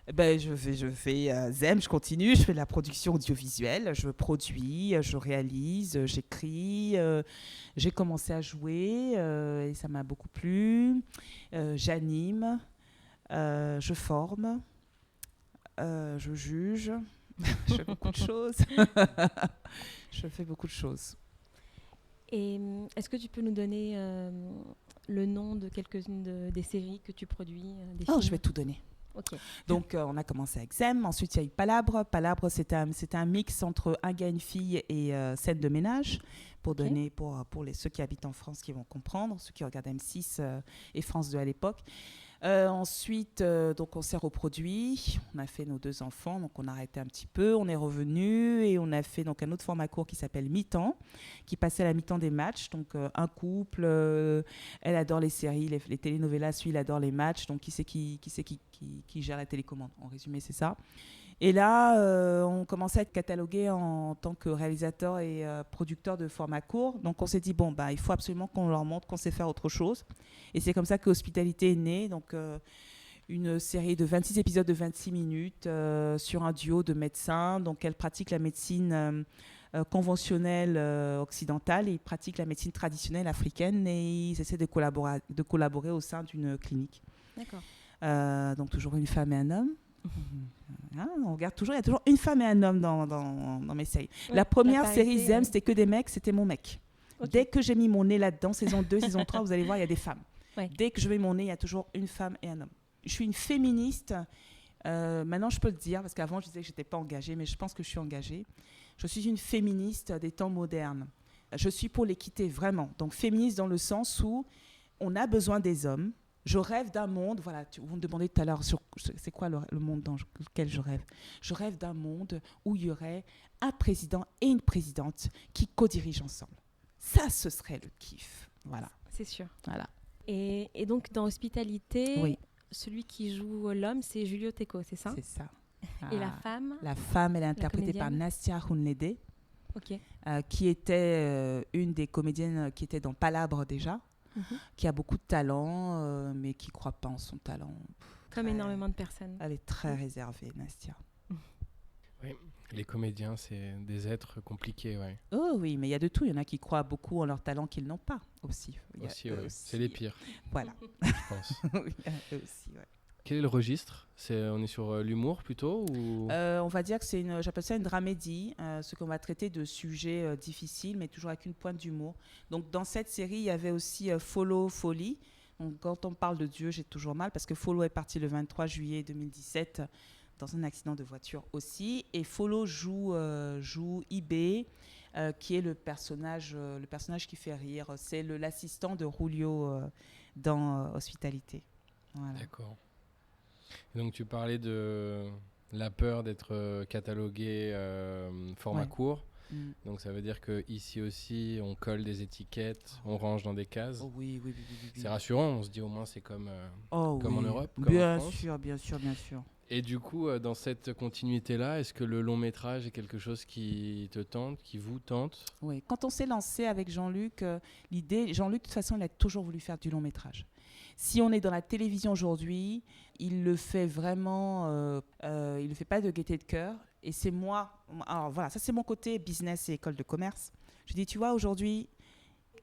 Je fais ZEM, je continue, je fais de la production audiovisuelle, je produis, je réalise, j'écris, j'ai commencé à jouer et ça m'a beaucoup plu. J'anime, je forme, je juge, je fais beaucoup de choses. Je fais beaucoup de choses. Et est-ce que tu peux nous donner le nom de quelques-unes des séries que tu produis, des films ? Je vais tout donner. Okay. Donc, on a commencé avec ZEM. Ensuite, il y a eu Palabre. Palabre, c'était un mix entre Un gars, une fille et Scène de ménage. Pour donner, pour ceux qui habitent en France qui vont comprendre, ceux qui regardent M6 et France 2 à l'époque. Ensuite, donc on s'est reproduit, on a fait nos 2 enfants, donc on a arrêté un petit peu, on est revenu et on a fait donc un autre format court qui s'appelle Mi-temps, qui passait à la mi-temps des matchs. Donc un couple, elle adore les séries, les telenovelas, lui il adore les matchs, donc qui c'est qui gère la télécommande. En résumé, c'est ça. Et là, on commençait à être catalogué en tant que réalisateur et producteur de format court. Donc, on s'est dit, il faut absolument qu'on leur montre qu'on sait faire autre chose. Et c'est comme ça que Hospitalité est née. Donc, une série de 26 épisodes de 26 minutes sur un duo de médecins. Donc, elle pratique la médecine conventionnelle occidentale et ils pratiquent la médecine traditionnelle africaine et ils essaient de collaborer au sein d'une clinique. D'accord. Donc, toujours une femme et un homme. Hein, on regarde toujours, il y a toujours une femme et un homme dans mes séries. Ouais, La première parité, série Zem, c'était que des mecs, c'était mon mec. Ok. Dès que j'ai mis mon nez là-dedans, saison 2, saison 3, vous allez voir, il y a des femmes. Ouais. Dès que je mets mon nez, il y a toujours une femme et un homme. Je suis une féministe. Maintenant, je peux le dire, parce qu'avant, je disais que je n'étais pas engagée, mais je pense que je suis engagée. Je suis une féministe des temps modernes. Je suis pour l'équité, vraiment. Donc, féministe dans le sens où on a besoin des hommes. Je rêve d'un monde, voilà, vous me demandez tout à l'heure, c'est quoi le monde dans lequel je rêve. Je rêve d'un monde où il y aurait un président et une présidente qui co-dirigent ensemble. Ça, ce serait le kiff. Voilà. C'est sûr. Voilà. Et donc, dans Hospitalité, Oui. celui qui joue l'homme, c'est Julio Teco, c'est ça? C'est ça. Et la Ah. femme? La femme, elle est interprétée par comédienne? Nastia Hounlede, Ok. qui était une des comédiennes qui était dans Palabre déjà, Mhm. qui a beaucoup de talent, mais qui ne croit pas en son talent. Comme Très- énormément de personnes. Elle est très réservée, Nastia. Oui, les comédiens, c'est des êtres compliqués, ouais. Oh oui, mais il y a de tout. Il y en a qui croient beaucoup en leur talent qu'ils n'ont pas aussi. Il y a Aussi, eux ouais. aussi. C'est les pires, Voilà. je pense. Oui, eux aussi, ouais. Quel est le registre? On est sur l'humour plutôt ou... On va dire que j'appelle ça une dramédie, ce qu'on va traiter de sujets difficiles, mais toujours avec une pointe d'humour. Donc dans cette série, il y avait aussi Follow, Folie. Donc quand on parle de Dieu, j'ai toujours mal parce que Follow est parti le 23 juillet 2017 dans un accident de voiture aussi. Et Follow joue Ibé, qui est le personnage qui fait rire. C'est l'assistant de Julio dans Hospitalité. Voilà. D'accord. Et donc tu parlais de la peur d'être catalogué format Ouais. court. Mm. Donc ça veut dire qu'ici aussi, on colle des étiquettes, on range dans des cases. Oh oui, oui, oui, oui, oui. C'est rassurant, on se dit au moins c'est comme Oh comme en oui. Europe, comme Bien en France. sûr, bien sûr, bien sûr. Et du coup, dans cette continuité-là, est-ce que le long métrage est quelque chose qui te tente, qui vous tente? Oui. Quand on s'est lancé avec Jean-Luc, Jean-Luc, de toute façon, il a toujours voulu faire du long métrage. Si on est dans la télévision aujourd'hui, il le fait vraiment, il ne fait pas de gaieté de cœur. Et c'est moi, alors voilà, ça c'est mon côté business et école de commerce. Je dis, tu vois, aujourd'hui,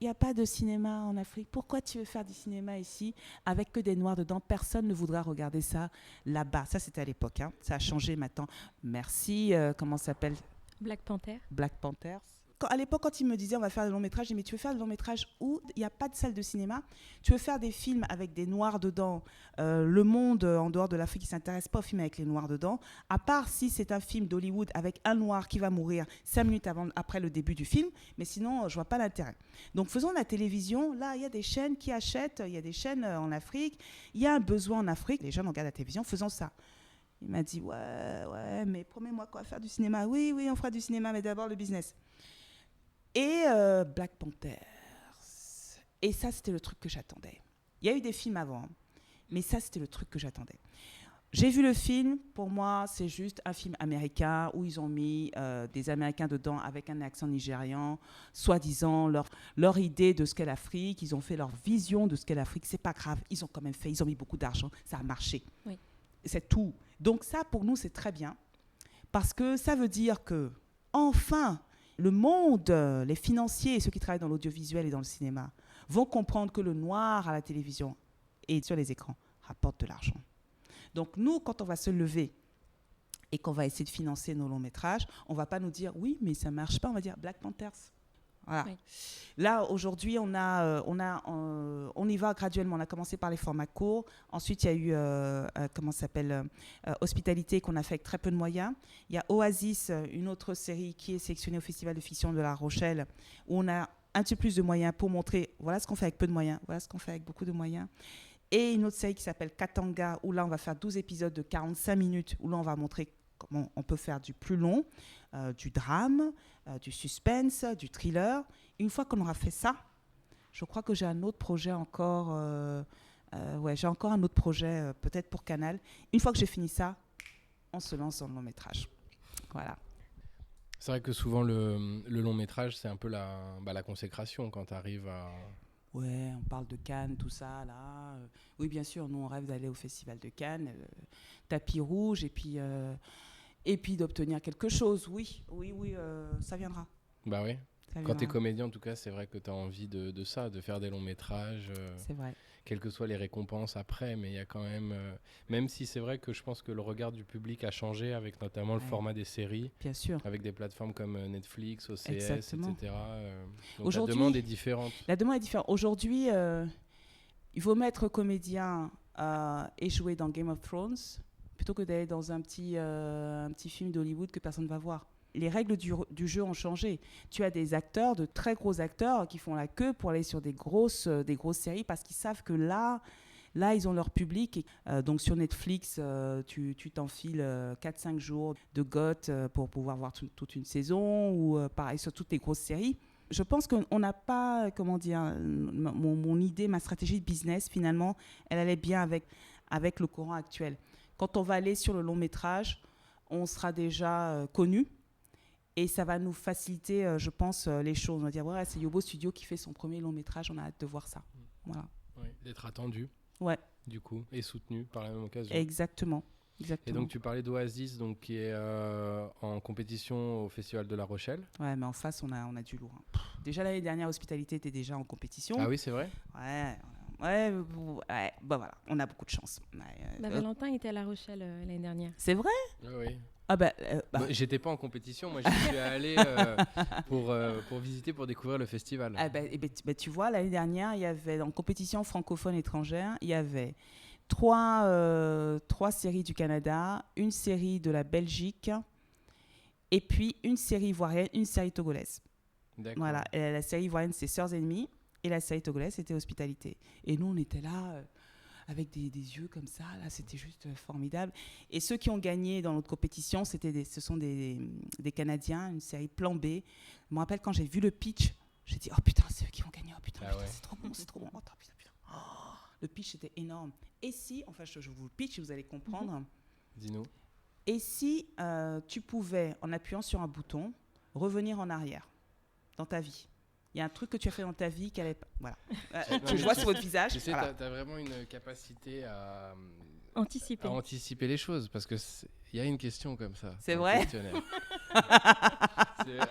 il n'y a pas de cinéma en Afrique. Pourquoi tu veux faire du cinéma ici avec que des noirs dedans? Personne ne voudra regarder ça là-bas. Ça, c'était à l'époque. Hein. Ça a changé maintenant. Merci, comment ça s'appelle? Black Panther. Black Panthers. À l'époque, quand il me disait on va faire des longs métrages, je dis mais tu veux faire des longs métrages où il n'y a pas de salle de cinéma? Tu veux faire des films avec des noirs dedans? Le monde en dehors de l'Afrique, il ne s'intéresse pas aux films avec les noirs dedans, à part si c'est un film d'Hollywood avec un noir qui va mourir 5 minutes après le début du film, mais sinon, je ne vois pas l'intérêt. Donc faisons de la télévision. Là, il y a des chaînes qui achètent, il y a des chaînes en Afrique, il y a un besoin en Afrique, les jeunes regardent la télévision, faisons ça. Il m'a dit ouais, mais promets-moi qu'on va faire du cinéma. Oui, on fera du cinéma, mais d'abord le business. Et Black Panthers. Et ça, c'était le truc que j'attendais. Il y a eu des films avant, mais ça, c'était le truc que j'attendais. J'ai vu le film. Pour moi, c'est juste un film américain où ils ont mis des Américains dedans avec un accent nigérian, soi-disant leur idée de ce qu'est l'Afrique. Ils ont fait leur vision de ce qu'est l'Afrique. C'est pas grave. Ils ont quand même fait. Ils ont mis beaucoup d'argent. Ça a marché. Oui. C'est tout. Donc ça, pour nous, c'est très bien. Parce que ça veut dire que, enfin, le monde, les financiers et ceux qui travaillent dans l'audiovisuel et dans le cinéma vont comprendre que le noir à la télévision et sur les écrans rapporte de l'argent. Donc nous, quand on va se lever et qu'on va essayer de financer nos longs métrages, on ne va pas nous dire « oui, mais ça ne marche pas », on va dire « Black Panthers ». Voilà. Oui. Là, aujourd'hui, on y va graduellement. On a commencé par les formats courts. Ensuite, il y a eu Hospitalité qu'on a fait avec très peu de moyens. Il y a Oasis, une autre série qui est sélectionnée au Festival de fiction de La Rochelle, où on a un petit peu plus de moyens pour montrer voilà ce qu'on fait avec peu de moyens, voilà ce qu'on fait avec beaucoup de moyens. Et une autre série qui s'appelle Katanga, où là, on va faire 12 épisodes de 45 minutes, où là, on va montrer comment on peut faire du plus long, du drame, du suspense, du thriller. Une fois qu'on aura fait ça, je crois que j'ai un autre projet encore. J'ai encore un autre projet, peut-être pour Canal. Une fois que j'ai fini ça, on se lance dans le long métrage. Voilà. C'est vrai que souvent, le long métrage, c'est un peu la consécration quand tu arrives à... Ouais, on parle de Cannes, tout ça, là. Oui, bien sûr, nous, on rêve d'aller au Festival de Cannes, tapis rouge, et puis d'obtenir quelque chose. Oui, ça viendra. Bah oui. Quand tu es comédien, en tout cas, c'est vrai que tu as envie de ça, de faire des longs métrages. C'est vrai. Quelles que soient les récompenses après, mais il y a quand même... même si c'est vrai que je pense que le regard du public a changé avec notamment le format des séries. Bien sûr. Avec des plateformes comme Netflix, OCS, Exactement. etc. Donc la demande est différente. La demande est différente. Aujourd'hui, il vaut mieux être comédien et jouer dans Game of Thrones plutôt que d'aller dans un petit film d'Hollywood que personne ne va voir. Les règles du jeu ont changé. Tu as des acteurs, de très gros acteurs, qui font la queue pour aller sur des grosses séries parce qu'ils savent que là, ils ont leur public. Donc sur Netflix, tu t'enfiles 4-5 jours de GOT pour pouvoir voir toute une saison, ou pareil sur toutes les grosses séries. Je pense qu'on n'a pas, comment dire, mon idée, ma stratégie de business, finalement, elle allait bien avec le courant actuel. Quand on va aller sur le long métrage, on sera déjà connu. Et ça va nous faciliter, je pense, les choses. On va dire, ouais, c'est Yobo Studio qui fait son premier long métrage, on a hâte de voir ça. Voilà. Oui, d'être attendu, du coup, et soutenu par la même occasion. Exactement. Et donc, tu parlais d'Oasis, donc, qui est en compétition au Festival de La Rochelle. Ouais, mais en face, on a du lourd. Déjà, l'année dernière, Hospitalité était déjà en compétition. Ah oui, c'est vrai ? Ouais, bah voilà, on a beaucoup de chance. Valentin était à La Rochelle l'année dernière. C'est vrai ? Oui. Ah j'étais pas en compétition, moi j'y suis allé pour visiter, pour découvrir le festival. Tu vois, l'année dernière, il y avait en compétition francophone étrangère, il y avait trois séries du Canada, une série de la Belgique, et puis une série ivoirienne, une série togolaise. D'accord. Voilà, et la série ivoirienne, c'est Sœurs Ennemies, et la série togolaise, c'était Hospitalité. Et nous, on était là... avec des yeux comme ça, là, c'était juste formidable. Et ceux qui ont gagné dans notre compétition, ce sont des Canadiens, une série Plan B. Je me rappelle quand j'ai vu le pitch, j'ai dit, oh putain, c'est eux qui vont gagner, oh putain, c'est trop bon, c'est trop bon. Oh, putain. Oh, le pitch était énorme. Et si, enfin, je vous le pitch, vous allez comprendre. Dis-nous. Et si tu pouvais, en appuyant sur un bouton, revenir en arrière dans ta vie? Il y a un truc que tu as fait dans ta vie qu'elle est pas... Voilà. Je vois sur votre visage. Tu sais, voilà. tu as vraiment une capacité à anticiper les choses, parce qu'il y a une question comme ça. C'est vrai.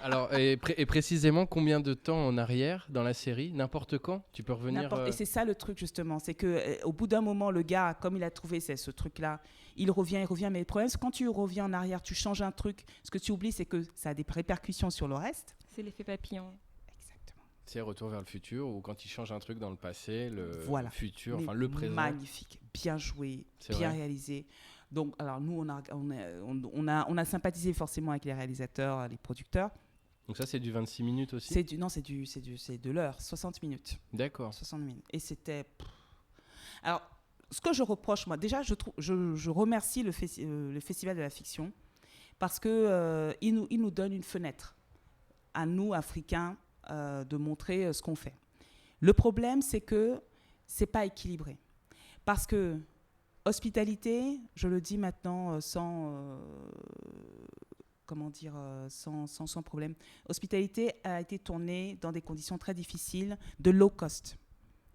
Alors, et précisément, combien de temps en arrière dans la série? N'importe quand? Tu peux revenir Et c'est ça le truc, justement. C'est qu'au bout d'un moment, le gars, comme il a trouvé ce truc-là, il revient. Mais le problème, c'est que quand tu reviens en arrière, tu changes un truc. Ce que tu oublies, c'est que ça a des répercussions sur le reste. C'est l'effet papillon. C'est Retour vers le futur, ou quand il change un truc dans le passé, le futur, mais enfin le présent. Magnifique, bien joué, bien réalisé. Donc, alors nous, on a sympathisé forcément avec les réalisateurs, les producteurs. Donc ça, c'est du 26 minutes aussi? C'est de l'heure, 60 minutes. D'accord. 60 minutes. Et c'était... Alors, ce que je reproche, moi, déjà, je remercie le Festival de la fiction, parce qu'il nous donne une fenêtre, à nous, Africains, de montrer ce qu'on fait. Le problème, c'est que c'est pas équilibré. Parce que Hospitalité, je le dis maintenant sans problème, Hospitalité a été tournée dans des conditions très difficiles, de low cost.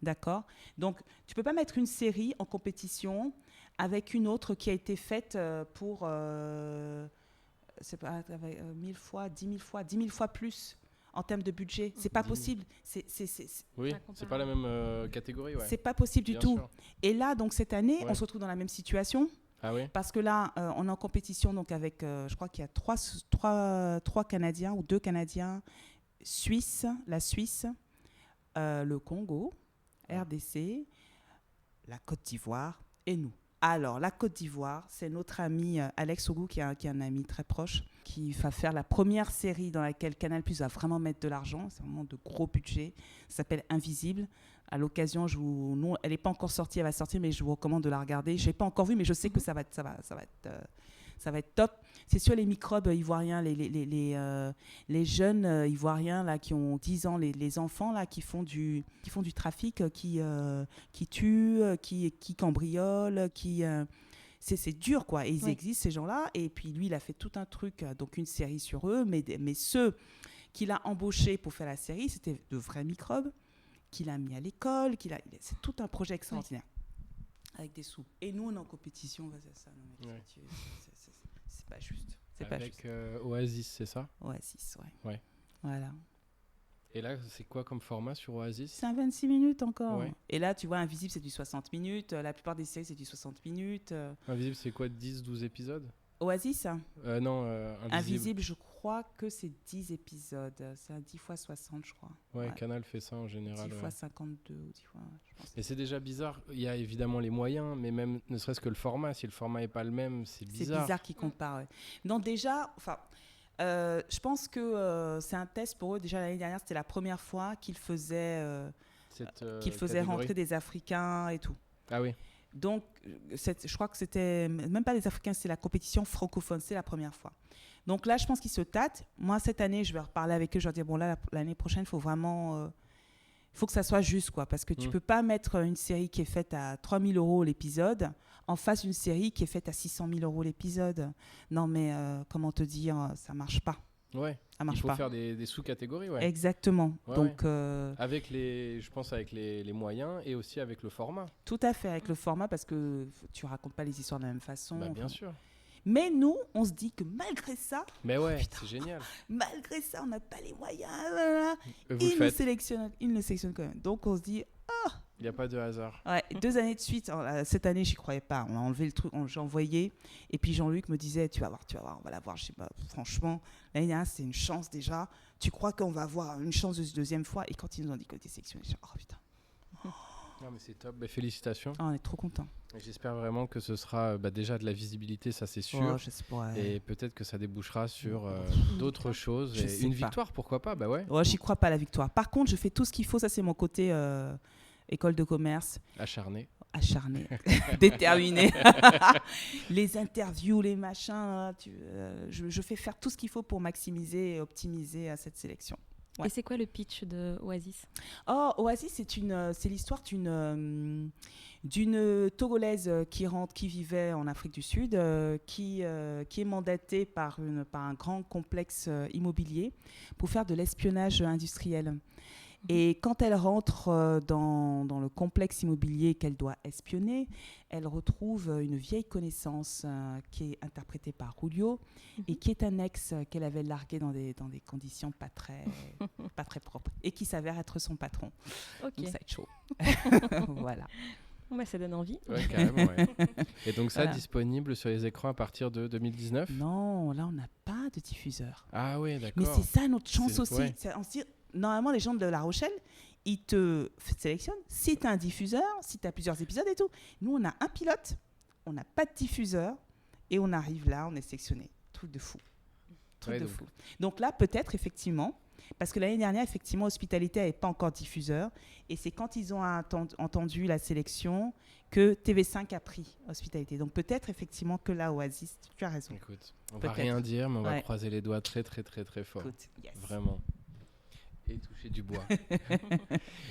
D'accord ? Donc, tu peux pas mettre une série en compétition avec une autre qui a été faite pour 10 000 fois plus en termes de budget. C'est pas possible. Oui, c'est pas la même catégorie. Ouais. C'est pas possible du Bien tout. sûr. Et là, donc cette année, on se retrouve dans la même situation. Ah oui. Parce que là, on est en compétition donc avec, je crois qu'il y a trois Canadiens ou 2 Canadiens, la Suisse, le Congo, RDC, la Côte d'Ivoire et nous. Alors, la Côte d'Ivoire, c'est notre ami Alex Ogou, qui est un ami très proche, qui va faire la première série dans laquelle Canal+ va vraiment mettre de l'argent. C'est vraiment de gros budget. Ça s'appelle Invisible. À l'occasion, elle n'est pas encore sortie, elle va sortir, mais je vous recommande de la regarder. Je ne l'ai pas encore vue, mais je sais que ça va être top. C'est sur les microbes ivoiriens, les jeunes ivoiriens là, qui ont 10 ans, les enfants là, qui font du trafic, qui tuent, qui cambriolent, c'est dur, quoi. Et ils existent, ces gens-là. Et puis lui, il a fait tout un truc, donc une série sur eux. Mais ceux qu'il a embauchés pour faire la série, c'était de vrais microbes qu'il a mis à l'école. C'est tout un projet extraordinaire. Avec des sous. Et nous, on est en compétition face à ça. Non, mais c'est pas juste. C'est pas juste. Avec Oasis, c'est ça? Oasis, ouais. Voilà. Et là, c'est quoi comme format sur Oasis ? C'est un 26 minutes encore. Ouais. Et là, tu vois, Invisible, c'est du 60 minutes. La plupart des séries, c'est du 60 minutes. Invisible, c'est quoi, 10-12 épisodes ? Oasis, Non, Invisible. Invisible, je crois que c'est 10 épisodes. C'est un 10 fois 60, je crois. Ouais, Canal fait ça en général. 10 fois 52 ou 10 fois, je pense. Et c'est déjà bizarre. Il y a évidemment les moyens, mais même ne serait-ce que le format. Si le format n'est pas le même, c'est bizarre. C'est bizarre qu'ils comparent. Ouais. Donc déjà, je pense que c'est un test pour eux. Déjà l'année dernière, c'était la première fois qu'ils faisaient rentrer des Africains et tout. Ah oui. Donc, je crois que c'était même pas les Africains, c'est la compétition francophone, c'est la première fois. Donc là, je pense qu'ils se tâtent. Moi, cette année, je vais reparler avec eux. Je leur dis, bon là, l'année prochaine, il faut vraiment... il faut que ça soit juste, quoi. Parce que tu peux pas mettre une série qui est faite à 3 000 € l'épisode en face d'une série qui est faite à 600 000 € l'épisode. Non, mais comment te dire, ça marche pas. Ouais, ça marche il faut pas. faire des sous-catégories, ouais. Exactement. Ouais, donc, ouais. Avec je pense avec les moyens et aussi avec le format. Tout à fait, avec le format, parce que tu racontes pas les histoires de la même façon. Bah, bien sûr. Mais nous, on se dit que malgré ça... Mais ouais, c'est génial. Malgré ça, on n'a pas les moyens. Ils nous sélectionnent quand même. Donc, on se dit... Il n'y a pas de hasard. Ouais, 2 années de suite. Cette année, j'y croyais pas. On a enlevé le truc, j'ai envoyé. Et puis Jean-Luc me disait, tu vas voir, on va la voir. Je sais pas, franchement, l'année dernière, c'est une chance déjà. Tu crois qu'on va avoir une chance de deuxième fois? Et quand ils nous ont dit qu'on était sélectionnés, je dis, oh putain. Non, mais c'est top. Félicitations. On est trop contents. J'espère vraiment que ce sera déjà de la visibilité, ça c'est sûr. Et peut-être que ça débouchera sur d'autres choses. Et une victoire, pourquoi pas? Bah ouais. J'y crois pas, la victoire. Par contre, je fais tout ce qu'il faut. Ça, c'est mon côté école de commerce. Acharné, déterminé. Les interviews, les machins. Je fais faire tout ce qu'il faut pour maximiser et optimiser cette sélection. Ouais. Et c'est quoi le pitch de Oasis? Oasis, c'est l'histoire d'une Togolaise qui vivait en Afrique du Sud, qui est mandatée par un grand complexe immobilier pour faire de l'espionnage industriel. Et quand elle rentre dans le complexe immobilier qu'elle doit espionner, elle retrouve une vieille connaissance qui est interprétée par Julio et qui est un ex qu'elle avait largué dans des conditions pas très propres et qui s'avère être son patron. Ok. Donc ça va être chaud. Voilà. Ça donne envie. Ouais, carrément, ouais. Et donc ça, disponible sur les écrans à partir de 2019 ? Non, là on n'a pas de diffuseur. Ah oui, d'accord. Mais c'est ça notre chance aussi. Ouais. Normalement, les gens de La Rochelle, ils te sélectionnent si tu as un diffuseur, si tu as plusieurs épisodes et tout. Nous, on a un pilote, on n'a pas de diffuseur et on arrive là, on est sélectionné. Truc de fou. Fou. Donc là, peut-être, effectivement, parce que l'année dernière, effectivement, Hospitalité n'avait pas encore diffuseur. Et c'est quand ils ont entendu la sélection que TV5 a pris Hospitalité. Donc peut-être, effectivement, que là, Oasis, tu as raison. Écoute, on va rien dire, mais on va croiser les doigts très, très, très, très fort. Écoute, yes. Vraiment. Et toucher du bois.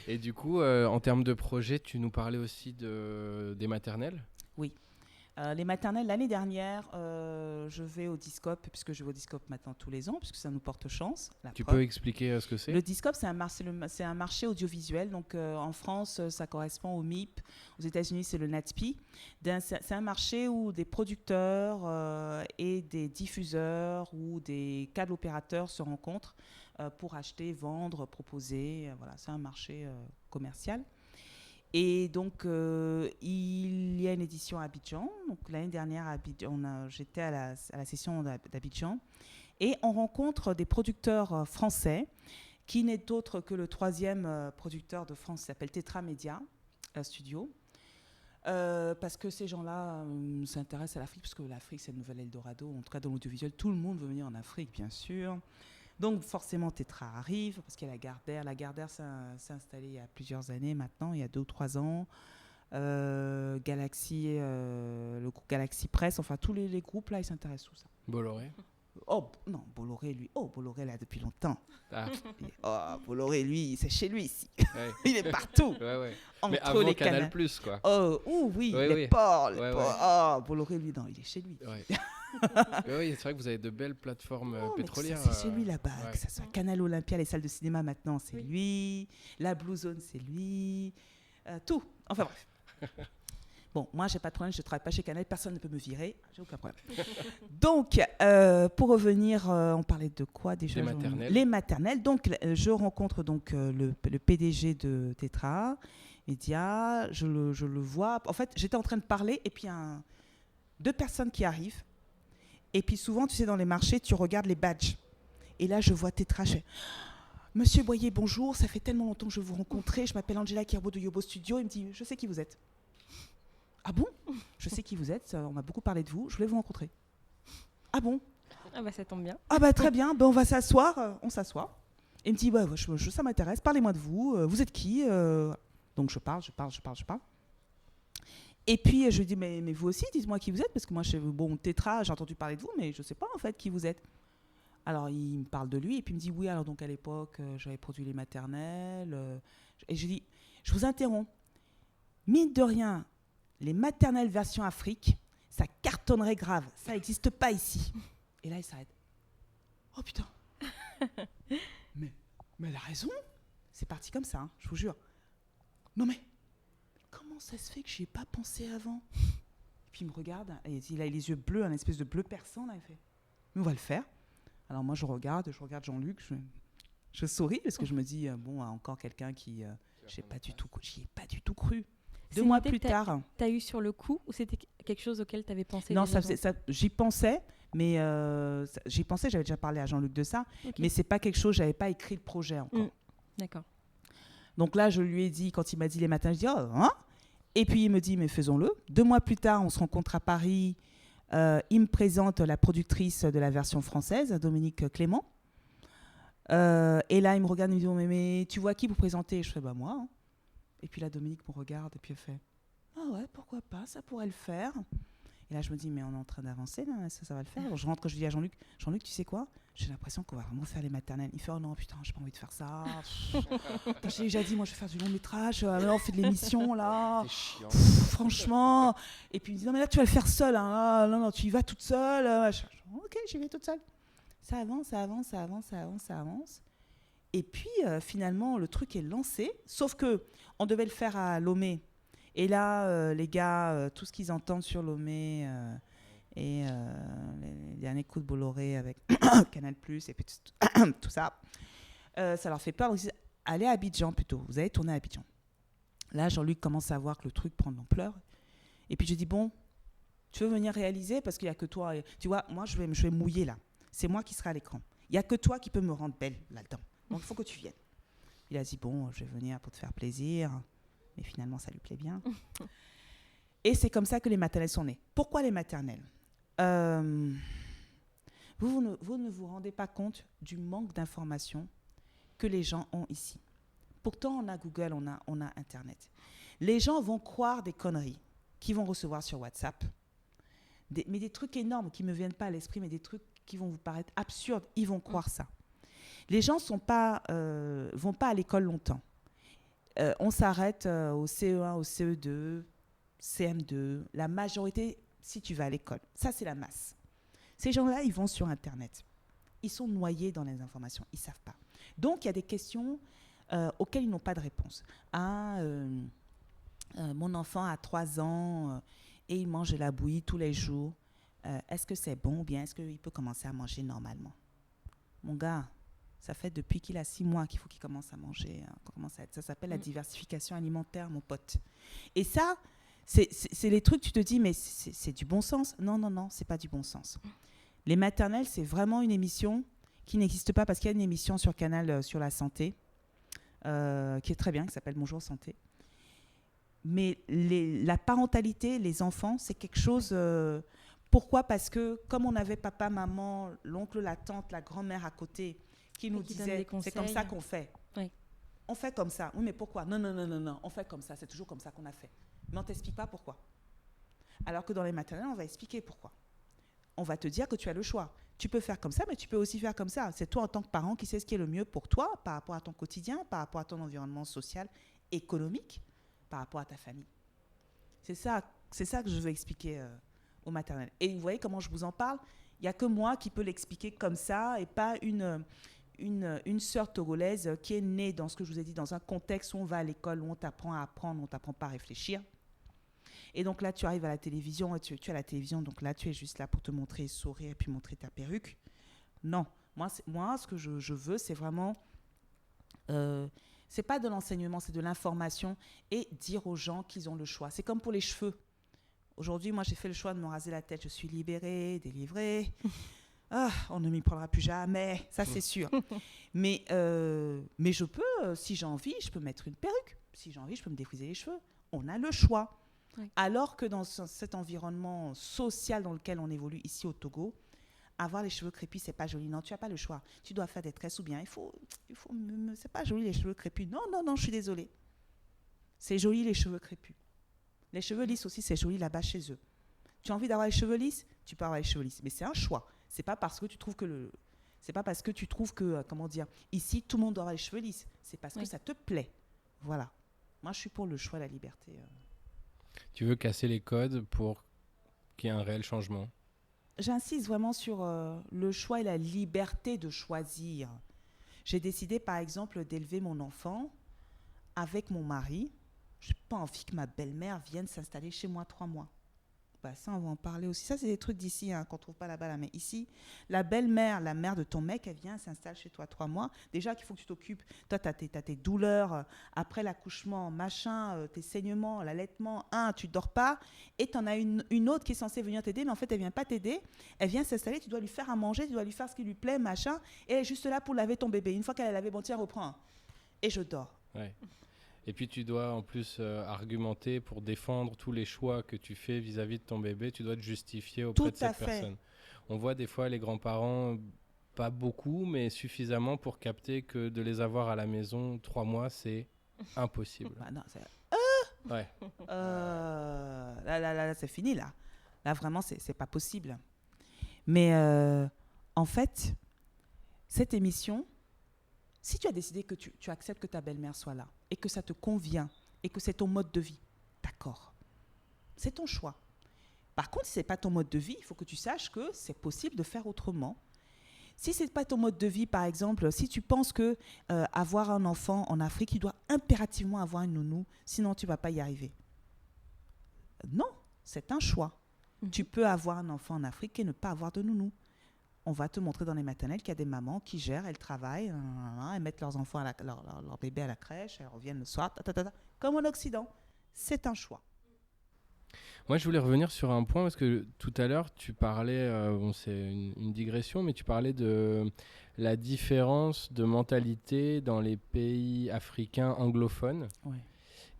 Et du coup, en termes de projet, tu nous parlais aussi des maternelles ? Oui. Les maternelles, l'année dernière, je vais au Discope, puisque je vais au Discope maintenant tous les ans, puisque ça nous porte chance. Tu peux expliquer ce que c'est ? Le Discope, c'est un marché audiovisuel. Donc, en France, ça correspond au MIP. Aux États-Unis, c'est le NATPI. C'est un marché où des producteurs et des diffuseurs ou des câbles opérateurs se rencontrent pour acheter, vendre, proposer. Voilà, c'est un marché commercial. Et donc, il y a une édition à Abidjan. Donc, l'année dernière, j'étais à la session d'Abidjan. Et on rencontre des producteurs français, qui n'est autre que le 3e producteur de France, qui s'appelle Tetra Media Studio. Parce que ces gens-là s'intéressent à l'Afrique, parce que l'Afrique, c'est le nouvel Eldorado. En tout cas, dans l'audiovisuel, tout le monde veut venir en Afrique, bien sûr. Donc forcément, Tetra arrive, parce qu'il y a la Gardère. La Gardère s'est installée il y a plusieurs années maintenant, il y a 2 ou 3 ans. Galaxy, le groupe Galaxy Press, enfin tous les groupes là, ils s'intéressent tout ça. Bolloré ? Oh non, Bolloré lui, Bolloré là depuis longtemps. Bolloré lui, c'est chez lui ici. Ouais. Il est partout. Ouais. Mais avant les Canal+, quoi. Les ports. Bolloré lui, non, il est chez lui. Ouais. Oui, c'est vrai que vous avez de belles plateformes pétrolières. C'est chez lui là-bas, que ça soit Canal Olympia, les salles de cinéma maintenant, c'est lui. La Blue Zone, c'est lui. Tout. Enfin bref. Bon, moi, j'ai pas de problème, je travaille pas chez Canal, personne ne peut me virer, j'ai aucun problème. Donc, pour revenir, on parlait de quoi déjà? Les maternelles. Donc, je rencontre donc le PDG de Tetra Média, je le vois. En fait, j'étais en train de parler et puis deux personnes qui arrivent. Et puis souvent, tu sais, dans les marchés, tu regardes les badges. Et là, je vois Tetra, je fais « Monsieur Boyer, bonjour, ça fait tellement longtemps que je vous rencontrais, je m'appelle Angela Kirbo de Yobo Studio. » Il me dit « Je sais qui vous êtes. » « Ah bon? Je sais qui vous êtes, on m'a beaucoup parlé de vous, je voulais vous rencontrer. »« Ah bon? » Ah bah ça tombe bien. « Ah bah très bien, on va s'asseoir. » On s'assoit. Et il me dit bah, « Ça m'intéresse, parlez-moi de vous, vous êtes qui ?» Donc je parle. Et puis je lui dis mais vous aussi, dites-moi qui vous êtes, parce que moi, Tetra, j'ai entendu parler de vous, mais je ne sais pas en fait qui vous êtes. Alors il me parle de lui, et puis il me dit oui, alors donc à l'époque, j'avais produit les maternelles. Et je dis, je vous interromps, mine de rien, les maternelles version Afrique, ça cartonnerait grave, ça n'existe pas ici. Et là il s'arrête. Oh putain. mais elle a raison. C'est parti comme ça, hein, je vous jure. Non mais, comment ça se fait que j'y ai pas pensé avant? Et puis il me regarde, et il a les yeux bleus, un espèce de bleu perçant, là, il fait, mais on va le faire. Alors moi je regarde Jean-Luc, je souris, parce que je me dis, encore quelqu'un qui, j'y ai pas du tout cru. 2 mois plus tard. T'as eu sur le coup, ou c'était quelque chose auquel t'avais pensé? Non, j'y pensais, mais j'avais déjà parlé à Jean-Luc de ça, okay. Mais c'est pas quelque chose, j'avais pas écrit le projet encore. D'accord. Donc là, je lui ai dit, quand il m'a dit les matins, je dis, oh, hein? Et puis il me dit, mais faisons-le. 2 mois plus tard, on se rencontre à Paris. Il me présente la productrice de la version française, Dominique Clément. Et là, il me regarde et me dit, mais tu vois qui vous présenter? Je fais, bah moi. Hein. Et puis là, Dominique me regarde et puis elle fait, ah ouais, pourquoi pas, ça pourrait le faire. Et là, je me dis, mais on est en train d'avancer, là, ça va le faire. Alors, je rentre, je dis à Jean-Luc, tu sais quoi? J'ai l'impression qu'on va vraiment faire les maternelles. Il fait, oh non, putain, j'ai pas envie de faire ça. J'ai déjà dit, moi, je vais faire du long métrage. Là, on fait de l'émission, là. Franchement. Et puis, il me dit, non, mais là, tu vas le faire seule. Hein. Non, tu y vas toute seule. Ok, j'y vais toute seule. Ça avance. Et puis, finalement, le truc est lancé. Sauf qu'on devait le faire à Lomé. Et là, les gars, tout ce qu'ils entendent sur Lomé et les derniers coups de Bolloré avec Canal+, et puis tout ça, ça leur fait peur. Donc, ils disent, allez à Abidjan plutôt. Vous allez tourner à Abidjan. Là, Jean-Luc commence à voir que le truc prend de l'ampleur. Et puis, je dis, bon, tu veux venir réaliser? Parce qu'il n'y a que toi. Tu vois, moi, je vais mouiller là. C'est moi qui serai à l'écran. Il n'y a que toi qui peux me rendre belle là-dedans. Donc, il faut que tu viennes. Il a dit, bon, je vais venir pour te faire plaisir. Mais finalement, ça lui plaît bien. Et c'est comme ça que les maternelles sont nées. Pourquoi les maternelles? Vous ne vous rendez pas compte du manque d'informations que les gens ont ici. Pourtant, on a Google, on a Internet. Les gens vont croire des conneries qu'ils vont recevoir sur WhatsApp. Mais des trucs énormes qui ne me viennent pas à l'esprit, mais des trucs qui vont vous paraître absurdes, ils vont croire ça. Les gens vont pas à l'école longtemps. On s'arrête au CE1, au CE2, CM2. La majorité, si tu vas à l'école. Ça, c'est la masse. Ces gens-là, ils vont sur Internet. Ils sont noyés dans les informations. Ils ne savent pas. Donc, il y a des questions auxquelles ils n'ont pas de réponse. Mon enfant a 3 ans et il mange de la bouillie tous les jours. Est-ce que c'est bon ou bien est-ce qu'il peut commencer à manger normalement? Mon gars, ça fait depuis qu'il a 6 mois qu'il faut qu'il commence à manger. Ça s'appelle la diversification alimentaire, mon pote. Et ça, c'est les trucs, tu te dis, mais c'est du bon sens. Non, c'est pas du bon sens. Les maternelles, c'est vraiment une émission qui n'existe pas parce qu'il y a une émission sur Canal sur la santé qui est très bien, qui s'appelle Bonjour Santé. Mais la parentalité, les enfants, c'est quelque chose... pourquoi? Parce que comme on avait papa, maman, l'oncle, la tante, la grand-mère à côté qui nous disaient, c'est comme ça qu'on fait. Oui. On fait comme ça. Oui, mais pourquoi? Non, on fait comme ça. C'est toujours comme ça qu'on a fait. Mais on ne t'explique pas pourquoi. Alors que dans les maternelles, on va expliquer pourquoi. On va te dire que tu as le choix. Tu peux faire comme ça, mais tu peux aussi faire comme ça. C'est toi, en tant que parent, qui sais ce qui est le mieux pour toi, par rapport à ton quotidien, par rapport à ton environnement social, économique, par rapport à ta famille. C'est ça que je veux expliquer aux maternelles. Et vous voyez comment je vous en parle? Il n'y a que moi qui peux l'expliquer comme ça et pas une sœur togolaise qui est née dans ce que je vous ai dit, dans un contexte où on va à l'école, où on t'apprend à apprendre, où on ne t'apprend pas à réfléchir. Et donc là, tu arrives à la télévision, et tu as la télévision, donc là, tu es juste là pour te montrer, sourire et puis montrer ta perruque. Non, moi ce que je veux, c'est vraiment... c'est pas de l'enseignement, c'est de l'information et dire aux gens qu'ils ont le choix. C'est comme pour les cheveux. Aujourd'hui, moi, j'ai fait le choix de me raser la tête. Je suis libérée, délivrée. On ne m'y prendra plus jamais, ça c'est sûr. Mais je peux, si j'ai envie, je peux mettre une perruque. Si j'ai envie, je peux me défriser les cheveux. On a le choix. Oui. Alors que dans cet environnement social dans lequel on évolue ici au Togo, avoir les cheveux crépus, c'est pas joli. Non, tu n'as pas le choix. Tu dois faire des tresses ou bien c'est pas joli les cheveux crépus. Non, je suis désolée. C'est joli les cheveux crépus. Les cheveux lisses aussi, c'est joli là-bas chez eux. Tu as envie d'avoir les cheveux lisses, tu peux avoir les cheveux lisses. Mais c'est un choix. C'est pas parce que tu trouves que comment dire, ici tout le monde doit avoir les cheveux lisses. C'est parce que ça te plaît. Voilà. Moi, je suis pour le choix et la liberté. Tu veux casser les codes pour qu'il y ait un réel changement? J'insiste vraiment sur le choix et la liberté de choisir. J'ai décidé, par exemple, d'élever mon enfant avec mon mari. Je n'ai pas envie que ma belle-mère vienne s'installer chez moi 3 mois. Ça, on va en parler aussi. Ça, c'est des trucs d'ici qu'on ne trouve pas là-bas. Là. Mais ici, la belle-mère, la mère de ton mec, elle vient, s'installe chez toi 3 mois. Déjà qu'il faut que tu t'occupes. Toi, tu as tes douleurs après l'accouchement, machin, tes saignements, l'allaitement. Tu ne dors pas. Et tu en as une autre qui est censée venir t'aider, mais en fait, elle ne vient pas t'aider. Elle vient s'installer, tu dois lui faire à manger, tu dois lui faire ce qui lui plaît, machin. Et elle est juste là pour laver ton bébé. Une fois qu'elle a lavé, bon, tiens, reprends. Et je dors. Ouais. Et puis tu dois en plus argumenter pour défendre tous les choix que tu fais vis-à-vis de ton bébé. Tu dois te justifier auprès de cette personne. On voit des fois les grands-parents, pas beaucoup, mais suffisamment pour capter que de les avoir à la maison 3 mois, c'est impossible. Non, c'est... Ouais. Là, c'est fini, là. Là, vraiment, c'est pas possible. Mais en fait, cette émission... Si tu as décidé que tu acceptes que ta belle-mère soit là et que ça te convient et que c'est ton mode de vie, d'accord, c'est ton choix. Par contre, si ce n'est pas ton mode de vie, il faut que tu saches que c'est possible de faire autrement. Si ce n'est pas ton mode de vie, par exemple, si tu penses que avoir un enfant en Afrique, tu dois impérativement avoir une nounou, sinon tu ne vas pas y arriver. Non, c'est un choix. Tu peux avoir un enfant en Afrique et ne pas avoir de nounou. On va te montrer dans les maternelles qu'il y a des mamans qui gèrent, elles travaillent, elles mettent leurs enfants, leur bébé à la crèche, elles reviennent le soir, comme en Occident. C'est un choix. Moi, je voulais revenir sur un point parce que tout à l'heure, tu parlais, c'est une digression, mais tu parlais de la différence de mentalité dans les pays africains anglophones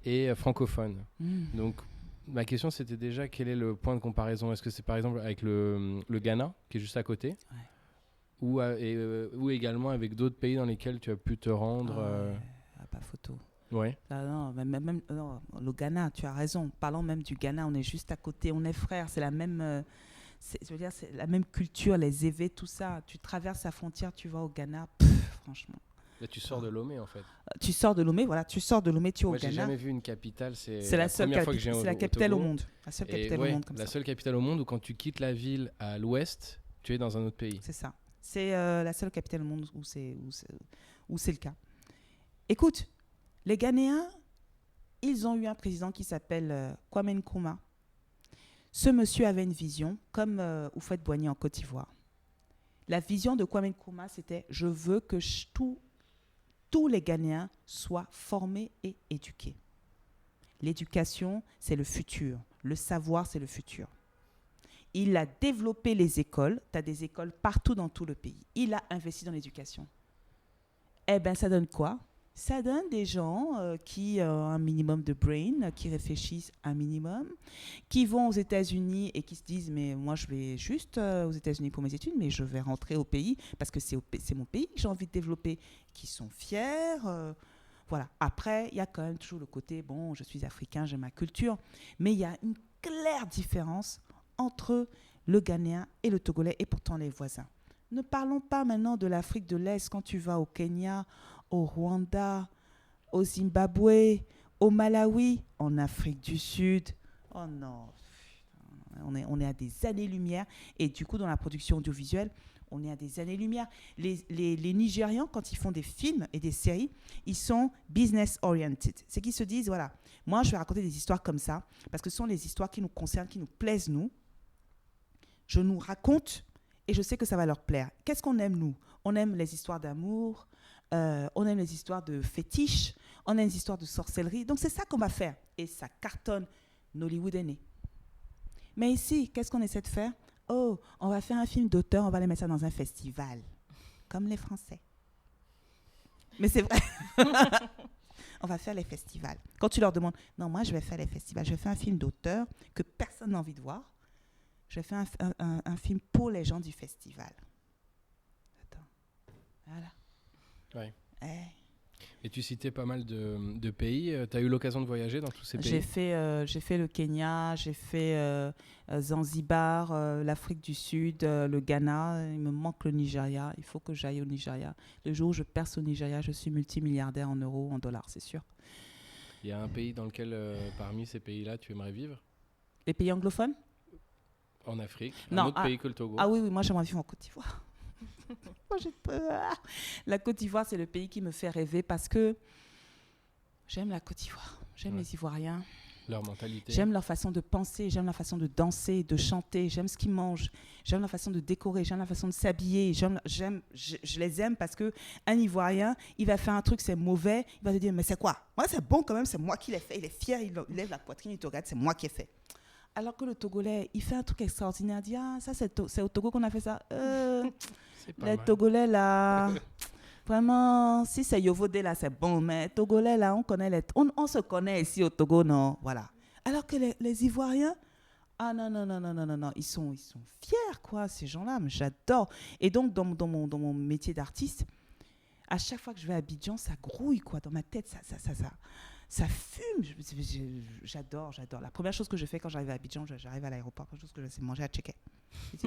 et francophones. Donc, ma question, c'était déjà quel est le point de comparaison? Est-ce que c'est par exemple avec le Ghana, qui est juste à côté, ou également avec d'autres pays dans lesquels tu as pu te rendre pas photo. Ouais. Non, le Ghana, tu as raison. Parlons même du Ghana, on est juste à côté, on est frères, c'est la même, c'est la même culture, les évés, tout ça. Tu traverses la frontière, tu vas au Ghana, franchement. Là, tu sors de Lomé, en fait. Tu sors de Lomé, tu es au Ghana. Moi, j'ai jamais vu une capitale. C'est la première fois que je viens. C'est la capitale au monde. La seule capitale au monde comme ça. La seule capitale au monde où quand tu quittes la ville à l'ouest, tu es dans un autre pays. C'est ça. C'est la seule capitale au monde où c'est le cas. Écoute, les Ghanéens, ils ont eu un président qui s'appelle Kwame Nkrumah. Ce monsieur avait une vision, comme Houphouët-Boigny en Côte d'Ivoire. La vision de Kwame Nkrumah, c'était « Je veux que tous les Ghanéens soient formés et éduqués. » L'éducation, c'est le futur. Le savoir, c'est le futur. Il a développé les écoles. Tu as des écoles partout dans tout le pays. Il a investi dans l'éducation. Eh bien, ça donne quoi? Ça donne des gens qui ont un minimum de brain, qui réfléchissent un minimum, qui vont aux États-Unis et qui se disent « Mais moi, je vais juste aux États-Unis pour mes études, mais je vais rentrer au pays parce que c'est mon pays que j'ai envie de développer. » Qui sont fiers. Voilà. Après, il y a quand même toujours le côté « Bon, je suis africain, j'ai ma culture. » Mais il y a une claire différence entre le Ghanéen et le Togolais et pourtant les voisins. Ne parlons pas maintenant de l'Afrique de l'Est quand tu vas au Kenya, au Rwanda, au Zimbabwe, au Malawi, en Afrique du Sud. Oh non, on est à des années-lumière. Et du coup, dans la production audiovisuelle, On est à des années-lumière. Les Nigérians, quand ils font des films et des séries, ils sont business-oriented. C'est qu'ils se disent, voilà, moi, je vais raconter des histoires comme ça, parce que ce sont les histoires qui nous concernent, qui nous plaisent, nous. Je nous raconte et je sais que ça va leur plaire. Qu'est-ce qu'on aime, nous? On aime les histoires d'amour, on aime les histoires de fétiches, on aime les histoires de sorcellerie. Donc, c'est ça qu'on va faire. Et ça cartonne. Nollywood est né. Mais ici, qu'est-ce qu'on essaie de faire? Oh, on va faire un film d'auteur, on va les mettre ça dans un festival. Comme les Français. Mais c'est vrai. On va faire les festivals. Quand tu leur demandes, non, moi, je vais faire les festivals. Je vais faire un film d'auteur que personne n'a envie de voir. Je vais faire un film pour les gens du festival. Attends. Voilà. Ouais. Eh. Et tu citais pas mal de pays. Tu as eu l'occasion de voyager dans tous ces pays? J'ai fait le Kenya, j'ai fait Zanzibar, l'Afrique du Sud, le Ghana. Il me manque le Nigeria. Il faut que j'aille au Nigeria. Le jour où je perce au Nigeria, je suis multimilliardaire en euros, en dollars, c'est sûr. Il y a un pays dans lequel, parmi ces pays-là, tu aimerais vivre? Les pays anglophones? En Afrique? Non, Un autre pays que le Togo? Ah oui, moi j'aimerais vivre en Côte d'Ivoire. Moi j'ai peur. La Côte d'Ivoire, c'est le pays qui me fait rêver parce que j'aime la Côte d'Ivoire. J'aime les Ivoiriens. Leur mentalité. J'aime leur façon de penser, j'aime leur façon de danser, de chanter, j'aime ce qu'ils mangent, j'aime leur façon de décorer, j'aime leur façon de s'habiller, je les aime parce qu'un Ivoirien, il va faire un truc, c'est mauvais, il va te dire, mais c'est quoi? Moi, c'est bon quand même, c'est moi qui l'ai fait, il est fier, il lève la poitrine, il te regarde, c'est moi qui ai fait. Alors que le Togolais, il fait un truc extraordinaire, il dit, ah, ça c'est au Togo qu'on a fait ça. Les Togolais là... Vraiment, si c'est Yovodé là, c'est bon, mais Togolais là, on se connaît ici au Togo, non, voilà. Alors que les Ivoiriens, ah non, ils sont fiers, quoi, ces gens-là, mais j'adore. Et donc, dans mon métier d'artiste, à chaque fois que je vais à Abidjan, ça grouille, quoi, dans ma tête, ça fume. J'adore. La première chose que je fais quand j'arrive à Abidjan, j'arrive à l'aéroport, la première chose que je fais, c'est manger à Tchéké.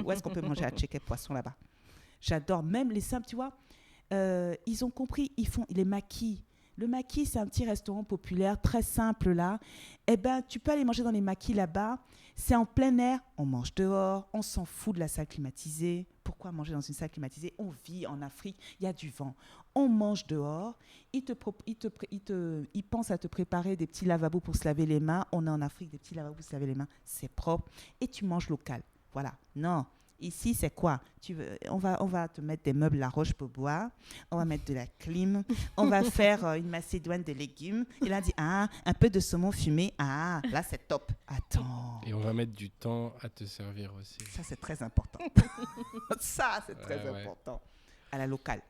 Où est-ce qu'on peut manger à Tchéké, poisson là-bas? J'adore, même les simples, tu vois. Ils ont compris, ils font les maquis. Le maquis, c'est un petit restaurant populaire, très simple là. Eh ben, tu peux aller manger dans les maquis là-bas. C'est en plein air, on mange dehors, on s'en fout de la salle climatisée. Pourquoi manger dans une salle climatisée? On vit en Afrique, il y a du vent. On mange dehors. Ils pensent à te préparer des petits lavabos pour se laver les mains. On est en Afrique, des petits lavabos pour se laver les mains, c'est propre. Et tu manges local. Voilà. Non. Ici, c'est quoi? On va te mettre des meubles La Roche-Beaubois, on va mettre de la clim, on va faire une macédoine de légumes. Et là, on dit, ah, un peu de saumon fumé, ah, là, c'est top. Attends. Et on va mettre du temps à te servir aussi. Ça, c'est très important. Ça, c'est très important. À la locale.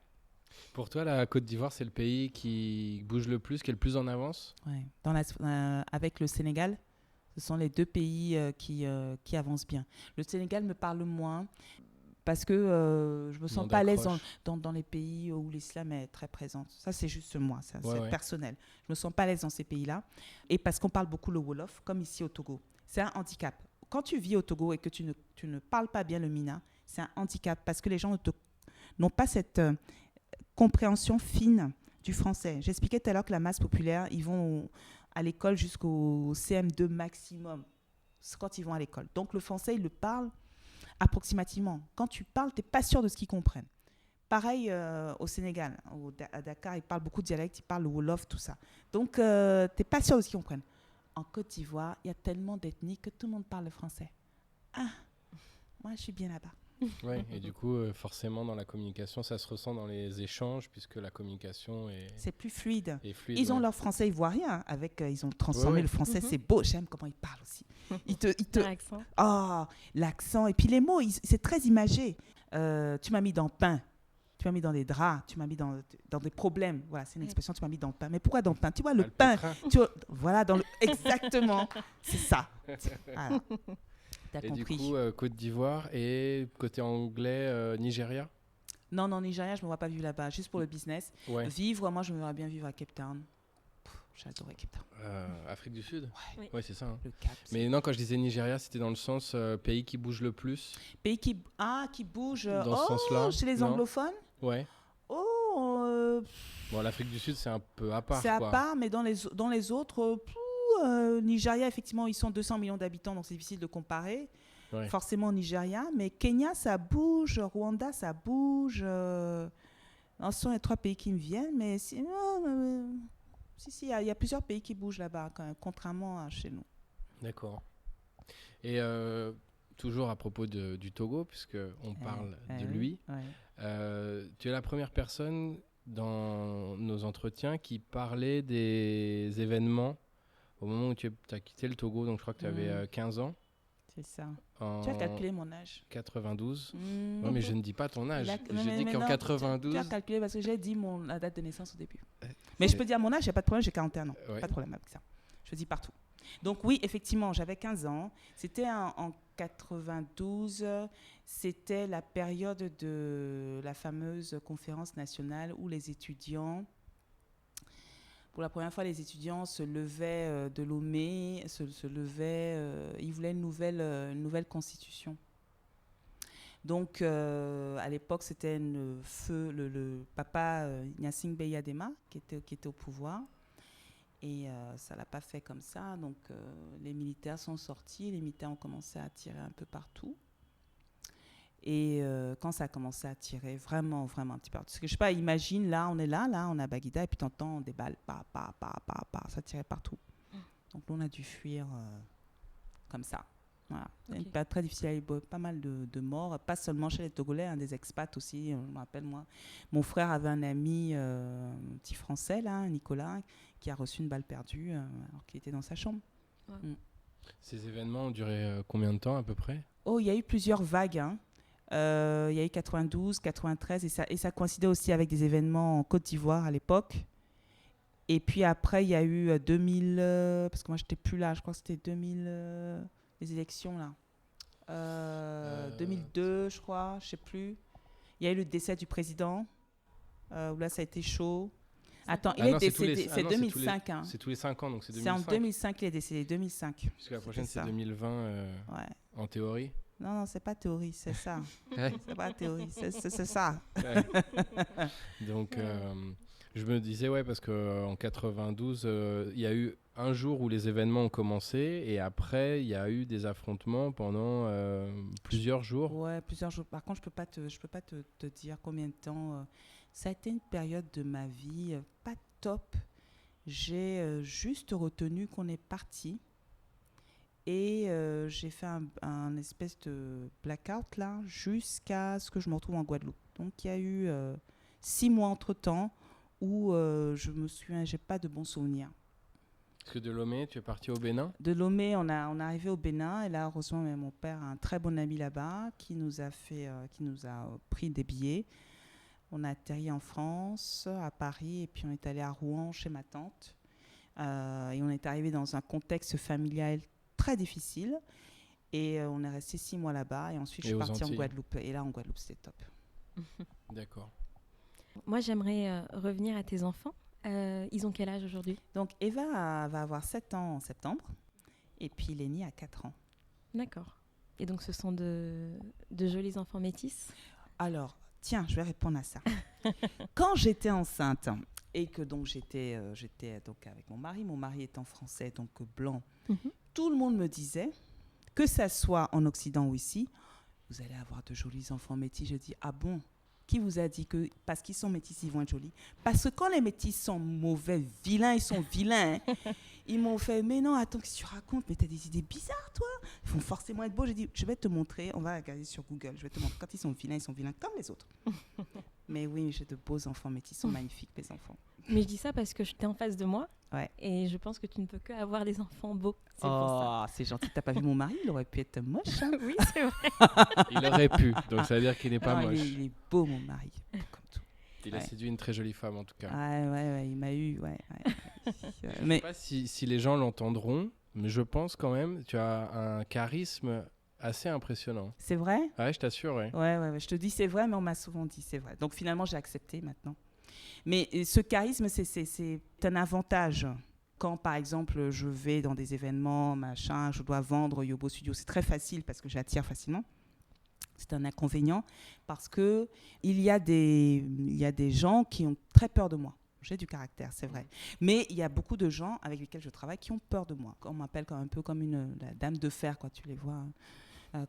Pour toi, la Côte d'Ivoire, c'est le pays qui bouge le plus, qui est le plus en avance? Oui. Avec le Sénégal, ce sont les deux pays qui avancent bien. Le Sénégal me parle moins parce que je ne me sens pas à l'aise dans les pays où l'islam est très présent. Ça, c'est juste moi, c'est personnel. Je ne me sens pas à l'aise dans ces pays-là. Et parce qu'on parle beaucoup le Wolof, comme ici au Togo. C'est un handicap. Quand tu vis au Togo et que tu ne parles pas bien le Mina, c'est un handicap parce que les gens n'ont pas cette compréhension fine du français. J'expliquais tout à l'heure que la masse populaire, ils vont à l'école jusqu'au CM2 maximum, c'est quand ils vont à l'école. Donc, le français, ils le parlent approximativement. Quand tu parles, tu n'es pas sûr de ce qu'ils comprennent. Pareil au Sénégal, à Dakar, ils parlent beaucoup de dialectes, ils parlent le Wolof, tout ça. Donc, tu n'es pas sûr de ce qu'ils comprennent. En Côte d'Ivoire, il y a tellement d'ethnies que tout le monde parle le français. Ah, moi, je suis bien là-bas. Oui, et du coup, forcément, dans la communication, ça se ressent dans les échanges, puisque la communication c'est plus fluide. Ils ont leur français ivoirien, ils ont transformé le français, c'est beau, j'aime comment ils parlent aussi. L'accent. Ah, l'accent, et puis les mots, c'est très imagé. Tu m'as mis dans pain, tu m'as mis dans des draps, tu m'as mis dans des problèmes. Voilà, c'est une expression, tu m'as mis dans le pain. Mais pourquoi dans le pain? Tu vois, le pain, voilà, exactement, c'est ça. Voilà. Et compris. Du coup, Côte d'Ivoire et côté anglais, Nigeria? Non, Nigeria, je ne me vois pas vivre là-bas, juste pour le business. Ouais. Vivre, moi, je me verrais bien vivre à Cape Town. J'adorais Cape Town. Afrique du Sud? Ouais, c'est ça. Hein. Le Cap, mais non, quand je disais Nigeria, c'était dans le sens pays qui bouge le plus. Pays qui bouge dans ce sens-là. Chez les anglophones? Ouais. Bon, l'Afrique du Sud, c'est un peu à part. C'est à part, mais dans les autres... Nigeria, effectivement, ils sont 200 millions d'habitants, donc c'est difficile de comparer. Ouais. forcément Nigeria, mais Kenya, ça bouge, Rwanda, ça bouge. Ce sont les 3 pays qui me viennent, mais si, il y a plusieurs pays qui bougent là-bas, quand même, contrairement à chez nous. D'accord. Et toujours à propos du Togo, puisqu'on parle de lui, tu es la première personne dans nos entretiens qui parlait des événements au moment où tu as quitté le Togo, donc je crois que tu avais 15 ans. C'est ça. En Tu as calculé mon âge. 92. Non, mais je ne dis pas ton âge. J'ai dit mais qu'en non, 92... Tu as calculé parce que j'ai dit la date de naissance au début. Mais je peux dire mon âge, il n'y a pas de problème, j'ai 41 ans. Ouais. Pas de problème avec ça. Je dis partout. Donc oui, effectivement, j'avais 15 ans. C'était en 92. C'était la période de la fameuse conférence nationale où les étudiants... Pour la première fois, les étudiants se levaient de Lomé, ils voulaient une nouvelle constitution. Donc, à l'époque, c'était le papa Gnassingbé Beyadema qui était au pouvoir. Et ça ne l'a pas fait comme ça. Donc, les militaires sont sortis, les militaires ont commencé à tirer un peu partout. Et quand ça a commencé à tirer vraiment un petit peu. Parce que je sais pas, imagine, là, on est là, on est à Baguida, et puis t'entends des balles, ça tirait partout. Donc là, on a dû fuir comme ça. Voilà. C'était une période très difficile, il y a eu pas mal de morts, pas seulement chez les Togolais, des expats aussi. Je me rappelle, mon frère avait un ami, un petit Français, là, Nicolas, qui a reçu une balle perdue alors qu'il était dans sa chambre. Ouais. Ces événements ont duré combien de temps à peu près ? Oh, il y a eu plusieurs vagues, hein. Il y a eu 92, 93 et ça coïncidait aussi avec des événements en Côte d'Ivoire à l'époque. Et puis après, il y a eu 2000, parce que moi, je n'étais plus là, je crois que c'était 2000, les élections là. 2002, je crois, je ne sais plus. Il y a eu le décès du président, où là, ça a été chaud. Attends, il est décédé, c'est 2005. C'est tous les 5 ans, donc c'est 2005. C'est en 2005 qu'il est décédé, 2005. Puisque la prochaine, c'est 2020 en théorie. Non, c'est pas théorie, c'est ça. C'est pas théorie, c'est ça. Ouais. Donc, je me disais, parce qu'en 92, il y a eu un jour où les événements ont commencé et après, il y a eu des affrontements pendant plusieurs jours. Ouais, plusieurs jours. Par contre, je peux pas te dire combien de temps. Ça a été une période de ma vie pas top. J'ai juste retenu qu'on est parti. Et j'ai fait un espèce de blackout là, jusqu'à ce que je me retrouve en Guadeloupe. Donc il y a eu 6 mois entre-temps où je me souviens, j'ai pas de bons souvenirs. Parce que de Lomé, tu es parti au Bénin ? De Lomé, on est arrivé au Bénin et là, heureusement, mon père a un très bon ami là-bas qui nous a pris des billets. On a atterri en France, à Paris, et puis on est allé à Rouen chez ma tante. Et on est arrivé dans un contexte familial très difficile et on est resté 6 mois là-bas et ensuite je suis partie en Guadeloupe et là en Guadeloupe c'était top. D'accord. Moi j'aimerais revenir à tes enfants. Ils ont quel âge aujourd'hui ? Donc Eva va avoir 7 ans en septembre et puis Lénie a 4 ans. D'accord. Et donc ce sont de jolis enfants métis ? Alors tiens, je vais répondre à ça. Quand j'étais enceinte et que donc j'étais donc avec mon mari étant français donc blanc. Tout le monde me disait, que ça soit en Occident ou ici, vous allez avoir de jolis enfants métis. Je dis, ah bon ? Qui vous a dit que parce qu'ils sont métis, ils vont être jolis ? Parce que quand les métis sont mauvais, vilains, ils sont vilains. Ils m'ont fait, mais non, attends, qu'est-ce que tu racontes ? Mais t'as des idées bizarres, toi ? Ils vont forcément être beaux. J'ai dit, je vais te montrer, on va regarder sur Google, je vais te montrer. Quand ils sont vilains comme les autres. Mais oui, j'ai de beaux enfants métis, ils sont magnifiques, les enfants. Mais je dis ça parce que j'étais en face de moi. Ouais. Et je pense que tu ne peux que avoir des enfants beaux. C'est pour ça. C'est gentil. T'as pas vu mon mari ? Il aurait pu être moche. Hein. Oui, c'est vrai. Il aurait pu. Donc ça veut dire qu'il n'est pas moche. Il est beau, mon mari. Comme tout. Il a séduit une très jolie femme, en tout cas. Ouais, il m'a eu. Je ne sais pas si les gens l'entendront, mais je pense quand même tu as un charisme assez impressionnant. C'est vrai ? Ouais, je t'assure, ouais. Ouais. Je te dis c'est vrai, mais on m'a souvent dit c'est vrai. Donc finalement, j'ai accepté maintenant. Mais ce charisme, c'est un avantage. Quand, par exemple, je vais dans des événements, machin, je dois vendre Yobo Studio, c'est très facile parce que j'attire facilement. C'est un inconvénient parce qu'il y a des gens qui ont très peur de moi. J'ai du caractère, c'est vrai. Mais il y a beaucoup de gens avec lesquels je travaille qui ont peur de moi. On m'appelle un peu comme la dame de fer, quoi. Tu les vois.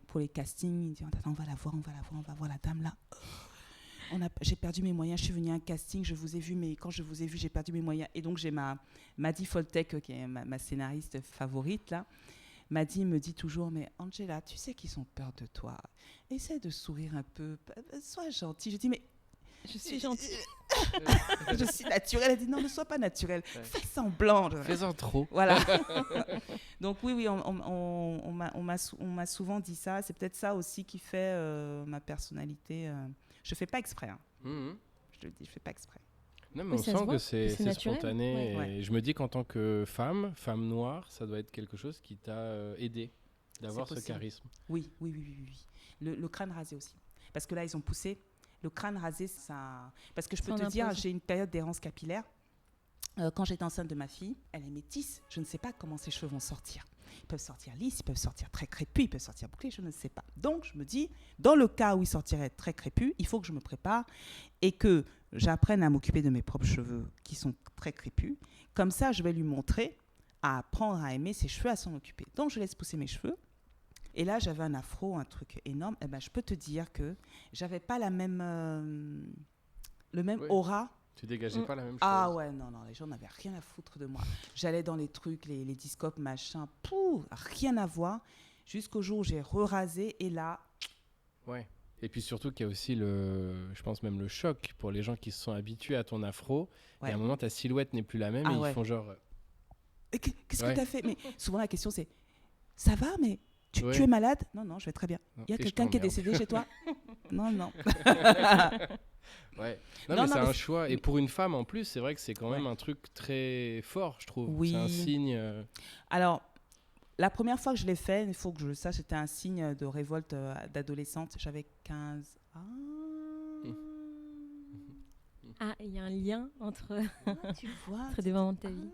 pour les castings. Il dit, attends, on va voir la dame là. J'ai perdu mes moyens, je suis venue à un casting, je vous ai vu, mais quand je vous ai vu, j'ai perdu mes moyens. Et donc, j'ai Maddy Foltek, qui est ma scénariste favorite, là. Maddy me dit toujours, mais Angela, tu sais qu'ils ont peur de toi. Essaie de sourire un peu, sois gentille. Je dis, mais... Je suis gentille. Je suis naturelle. Elle dit, non, ne sois pas naturelle. Fais semblant. Fais-en trop. Voilà. Donc oui, on m'a souvent dit ça. C'est peut-être ça aussi qui fait ma personnalité. Je fais pas exprès. Hein. Je te le dis, je fais pas exprès. Non, mais on sent que c'est naturel. spontané. Ouais. Et je me dis qu'en tant que femme noire, ça doit être quelque chose qui t'a aidé d'avoir ce charisme. Oui. Le crâne rasé aussi. Parce que là, ils ont poussé. Le crâne rasé, ça... Parce que je peux te dire, j'ai une période d'errance capillaire. Quand j'étais enceinte de ma fille, elle est métisse. Je ne sais pas comment ses cheveux vont sortir. Ils peuvent sortir lisses, ils peuvent sortir très crépus, ils peuvent sortir bouclés, je ne sais pas. Donc, je me dis, dans le cas où ils sortiraient très crépus, il faut que je me prépare et que j'apprenne à m'occuper de mes propres cheveux qui sont très crépus. Comme ça, je vais lui montrer à apprendre à aimer ses cheveux, à s'en occuper. Donc, je laisse pousser mes cheveux. Et là, j'avais un afro, un truc énorme. Eh ben, je peux te dire que j'avais pas le même aura. Tu dégageais pas la même chose. Ah ouais, non, les gens n'avaient rien à foutre de moi. J'allais dans les trucs, les discopes, machin, rien à voir. Jusqu'au jour où j'ai rasé et là... Ouais. Et puis surtout qu'il y a aussi je pense même le choc pour les gens qui se sont habitués à ton afro. Ouais. Et à un moment, ta silhouette n'est plus la même et ils font genre... Qu'est-ce que tu as fait? Mais souvent, la question c'est, ça va, mais... Tu es malade? Non, je vais très bien. Il y a quelqu'un qui est décédé chez toi? Non. Ouais. Non, mais c'est un choix. Et pour une femme, en plus, c'est vrai que c'est quand même un truc très fort, je trouve. Oui. C'est un signe... Alors, la première fois que je l'ai fait, il faut que je le sache, c'était un signe de révolte d'adolescente. J'avais 15 ans. Ah, il y a un lien entre, tu vois, entre des moments de ta vie.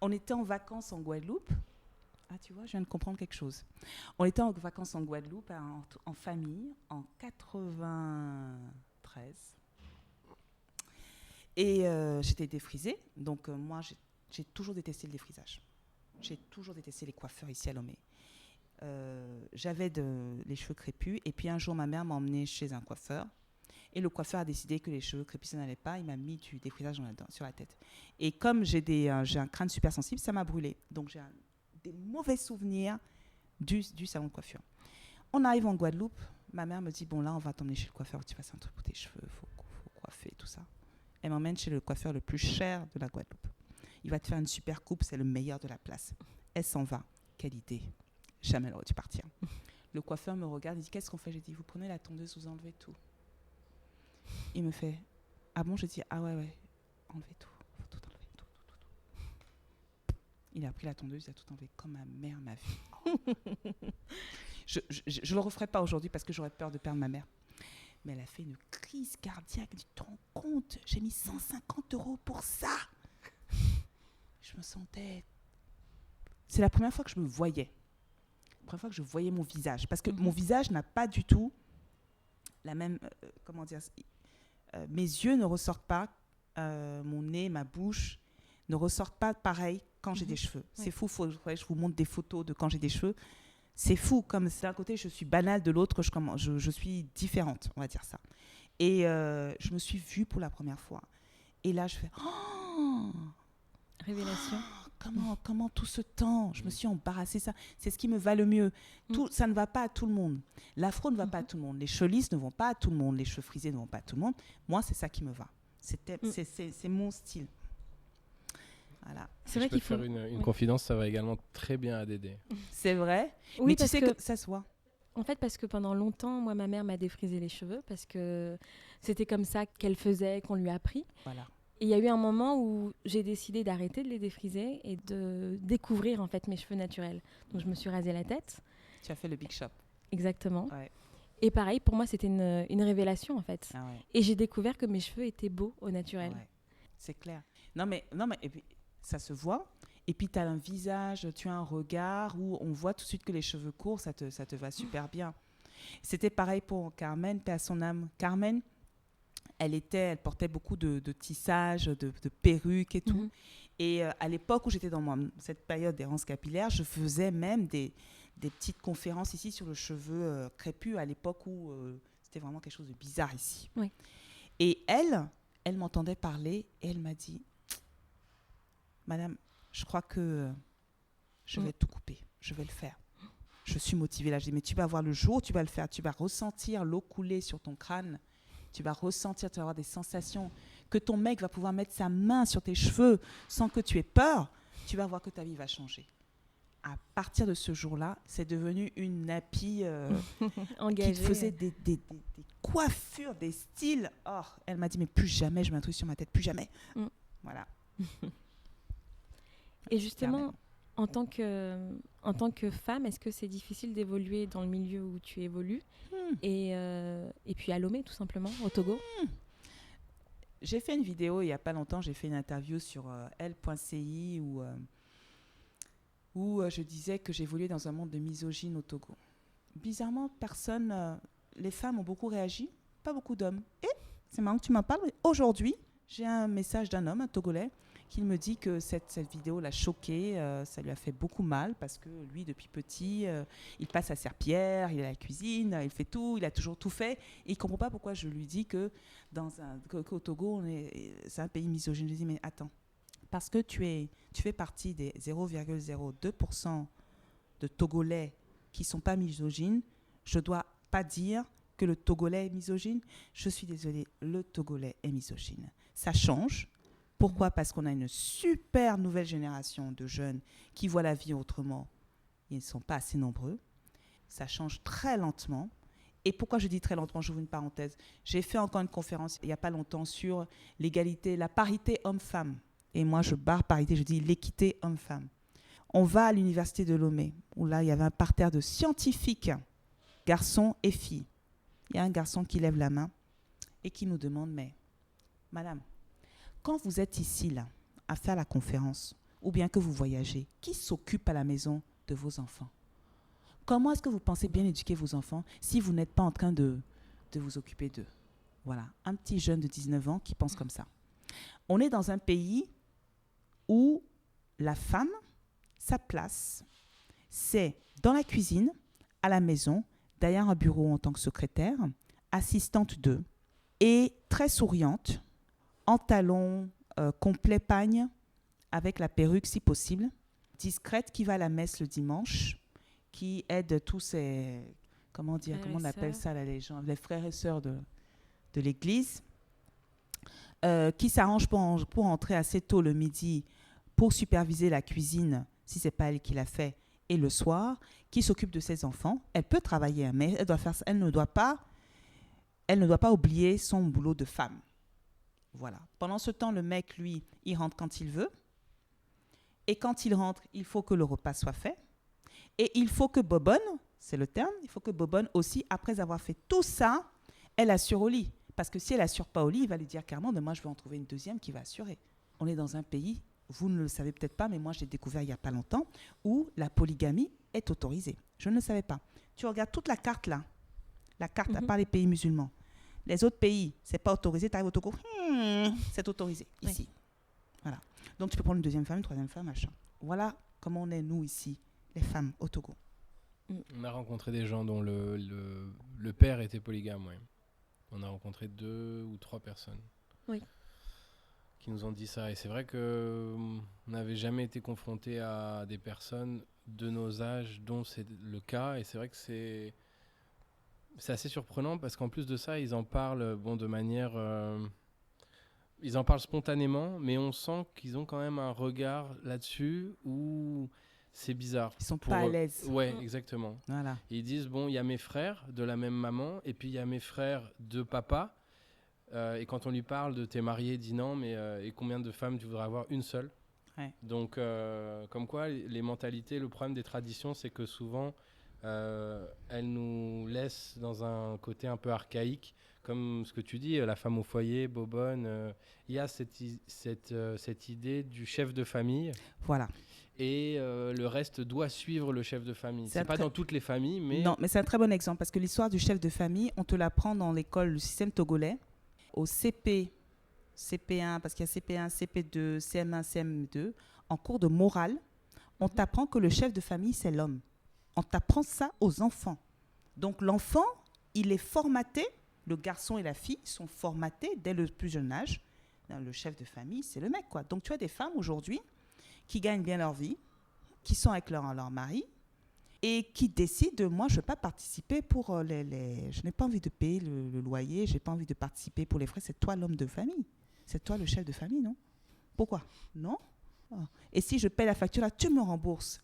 On était en vacances en Guadeloupe. Ah, tu vois, je viens de comprendre quelque chose. On était en vacances en Guadeloupe, en famille, en 93. Et j'étais défrisée. Donc, moi, j'ai toujours détesté le défrisage. J'ai toujours détesté les coiffeurs ici à Lomé. J'avais les cheveux crépus. Et puis, un jour, ma mère m'a emmenée chez un coiffeur. Et le coiffeur a décidé que les cheveux crépus, ça n'allait pas. Il m'a mis du défrisage sur la tête. Et comme j'ai un crâne super sensible, ça m'a brûlé. Donc, j'ai des mauvais souvenirs du salon de coiffure. On arrive en Guadeloupe, ma mère me dit, bon là, on va t'emmener chez le coiffeur, tu fasses un truc pour tes cheveux, faut coiffer, tout ça. Elle m'emmène chez le coiffeur le plus cher de la Guadeloupe. Il va te faire une super coupe, c'est le meilleur de la place. Elle s'en va. Quelle idée. Jamais elle aurait dû partir. Le coiffeur me regarde, il dit, qu'est-ce qu'on fait? J'ai dit, vous prenez la tondeuse, vous enlevez tout. Il me fait, ah bon? Je dis, ah ouais, enlevez tout. Il a pris la tondeuse, il a tout enlevé comme ma mère m'a vu. Je le referai pas aujourd'hui parce que j'aurais peur de perdre ma mère. Mais elle a fait une crise cardiaque. Tu te rends compte? J'ai mis 150 € pour ça. Je me sentais... C'est la première fois que je me voyais. La première fois que je voyais mon visage. Parce que mon visage n'a pas du tout la même... comment dire? Mes yeux ne ressortent pas. Mon nez, ma bouche ne ressortent pas pareil quand j'ai des cheveux. C'est fou, je vous montre des photos de quand j'ai des cheveux. C'est fou, comme d'un côté je suis banale, de l'autre je suis différente, on va dire ça. Et je me suis vue pour la première fois. Et là je fais révélation. Comment tout ce temps je me suis embarrassée, ça c'est ce qui me va le mieux. Ça ne va pas à tout le monde. L'afro ne va pas à tout le monde. Les cheveux lisses ne vont pas à tout le monde. Les cheveux frisés ne vont pas à tout le monde. Moi c'est ça qui me va. C'est mon style. Voilà. C'est vrai qu'il faut faire une confidence, ça va également très bien à Dédé. C'est vrai, oui, mais tu sais que ça se voit. En fait, parce que pendant longtemps, moi, ma mère m'a défrisé les cheveux parce que c'était comme ça qu'elle faisait, qu'on lui a appris. Voilà. Et il y a eu un moment où j'ai décidé d'arrêter de les défriser et de découvrir en fait mes cheveux naturels. Donc je me suis rasé la tête. Tu as fait le big shop. Exactement. Ouais. Et pareil, pour moi, c'était une révélation en fait. Ah ouais. Et j'ai découvert que mes cheveux étaient beaux au naturel. Ouais. C'est clair. Non mais et puis, ça se voit. Et puis, tu as un visage, tu as un regard où on voit tout de suite que les cheveux courts, ça te va super bien. C'était pareil pour Carmen, paix à son âme. Carmen, elle portait beaucoup de tissage, de perruques et tout. Et à l'époque où j'étais dans cette période d'errance capillaire, je faisais même des petites conférences ici sur le cheveu crépus, à l'époque où c'était vraiment quelque chose de bizarre ici. Oui. Et elle m'entendait parler et elle m'a dit, Madame, je crois que je vais tout couper, je vais le faire. Je suis motivée là, je dis, mais tu vas voir le jour où tu vas le faire, tu vas ressentir l'eau couler sur ton crâne, tu vas ressentir, tu vas avoir des sensations, que ton mec va pouvoir mettre sa main sur tes cheveux sans que tu aies peur, tu vas voir que ta vie va changer. À partir de ce jour-là, c'est devenu une nappie Engagée. qui faisait des coiffures, des styles. Oh, elle m'a dit, mais plus jamais je mets un truc sur ma tête, plus jamais. Voilà. Et justement, en tant que femme, est-ce que c'est difficile d'évoluer dans le milieu où tu évolues et puis à Lomé, tout simplement, au Togo? J'ai fait une vidéo il n'y a pas longtemps, j'ai fait une interview sur L.ci où je disais que j'évoluais dans un monde de misogyne au Togo. Bizarrement, les femmes ont beaucoup réagi, pas beaucoup d'hommes. Et c'est marrant que tu m'en parles. Aujourd'hui, j'ai un message d'un homme, un Togolais, qui me dit que cette vidéo l'a choqué, ça lui a fait beaucoup mal parce que lui, depuis petit, il passe à serpillière, il est à la cuisine, il fait tout, il a toujours tout fait. Et il ne comprend pas pourquoi je lui dis qu'au Togo, c'est un pays misogyne. Je lui dis, mais attends, parce que tu fais partie des 0,02% de Togolais qui ne sont pas misogynes, je ne dois pas dire que le Togolais est misogyne. Je suis désolée, le Togolais est misogyne. Ça change. Pourquoi ? Parce qu'on a une super nouvelle génération de jeunes qui voient la vie autrement. Ils ne sont pas assez nombreux. Ça change très lentement. Et pourquoi je dis très lentement ? J'ouvre une parenthèse. J'ai fait encore une conférence il n'y a pas longtemps sur l'égalité, la parité homme-femme. Et moi, je barre parité, je dis l'équité homme-femme. On va à l'université de Lomé, où là, il y avait un parterre de scientifiques, garçons et filles. Il y a un garçon qui lève la main et qui nous demande, mais madame, quand vous êtes ici, là, à faire la conférence, ou bien que vous voyagez, qui s'occupe à la maison de vos enfants ? Comment est-ce que vous pensez bien éduquer vos enfants si vous n'êtes pas en train de vous occuper d'eux ? Voilà, un petit jeune de 19 ans qui pense comme ça. On est dans un pays où la femme, sa place, c'est dans la cuisine, à la maison, derrière un bureau en tant que secrétaire, assistante d'eux, et très souriante, en talons, complet pagne, avec la perruque si possible, discrète, qui va à la messe le dimanche, qui aide tous ces, comment on appelle ça là, les gens, les frères et sœurs de l'église, qui s'arrange pour entrer assez tôt le midi pour superviser la cuisine, si ce n'est pas elle qui l'a fait, et le soir, qui s'occupe de ses enfants. Elle peut travailler, mais elle ne doit pas oublier son boulot de femme. Voilà. Pendant ce temps, le mec, lui, il rentre quand il veut. Et quand il rentre, il faut que le repas soit fait. Et il faut que Bobonne, c'est le terme, il faut que Bobonne aussi, après avoir fait tout ça, elle assure au lit. Parce que si elle assure pas au lit, il va lui dire clairement, mais moi, je vais en trouver une deuxième qui va assurer. On est dans un pays, vous ne le savez peut-être pas, mais moi, j'ai découvert il n'y a pas longtemps, où la polygamie est autorisée. Je ne le savais pas. Tu regardes toute la carte là, la carte à part les pays musulmans. Les autres pays, c'est pas autorisé, tu arrives au Togo, c'est autorisé ici. Voilà. Donc tu peux prendre une deuxième femme, une troisième femme, machin. Voilà comment on est, nous, ici, les femmes au Togo. On a rencontré des gens dont le père était polygame, ouais. On a rencontré 2 ou 3 personnes qui nous ont dit ça. Et c'est vrai qu'on n'avait jamais été confronté à des personnes de nos âges dont c'est le cas. Et c'est vrai que c'est assez surprenant parce qu'en plus de ça, ils en parlent de manière... ils en parlent spontanément, mais on sent qu'ils ont quand même un regard là-dessus où c'est bizarre. Ils sont pas à l'aise. Ouais, exactement. Voilà. Ils disent, il y a mes frères de la même maman, et puis il y a mes frères de papa. Et quand on lui parle de t'es marié, il dit non, mais et combien de femmes tu voudrais avoir ? Une seule. Ouais. Donc, comme quoi, les mentalités, le problème des traditions, c'est que souvent, elles nous laissent dans un côté un peu archaïque, comme ce que tu dis, la femme au foyer, bobonne. Il y a cette idée du chef de famille. Voilà. Et le reste doit suivre le chef de famille. C'est pas dans toutes les familles, mais... Non, mais c'est un très bon exemple, parce que l'histoire du chef de famille, on te l'apprend dans l'école, le système togolais. Au CP, CP1, parce qu'il y a CP1, CP2, CM1, CM2, en cours de morale, on t'apprend que le chef de famille, c'est l'homme. On t'apprend ça aux enfants. Donc l'enfant, il est formaté, le garçon et la fille sont formatés dès le plus jeune âge. Le chef de famille, c'est le mec, quoi. Donc tu as des femmes aujourd'hui qui gagnent bien leur vie, qui sont avec leur mari et qui décident, moi, je ne veux pas participer pour je n'ai pas envie de payer le loyer, je n'ai pas envie de participer pour les frais. C'est toi l'homme de famille. C'est toi le chef de famille, non? Pourquoi? Non. Et si je paie la facture, là, tu me rembourses.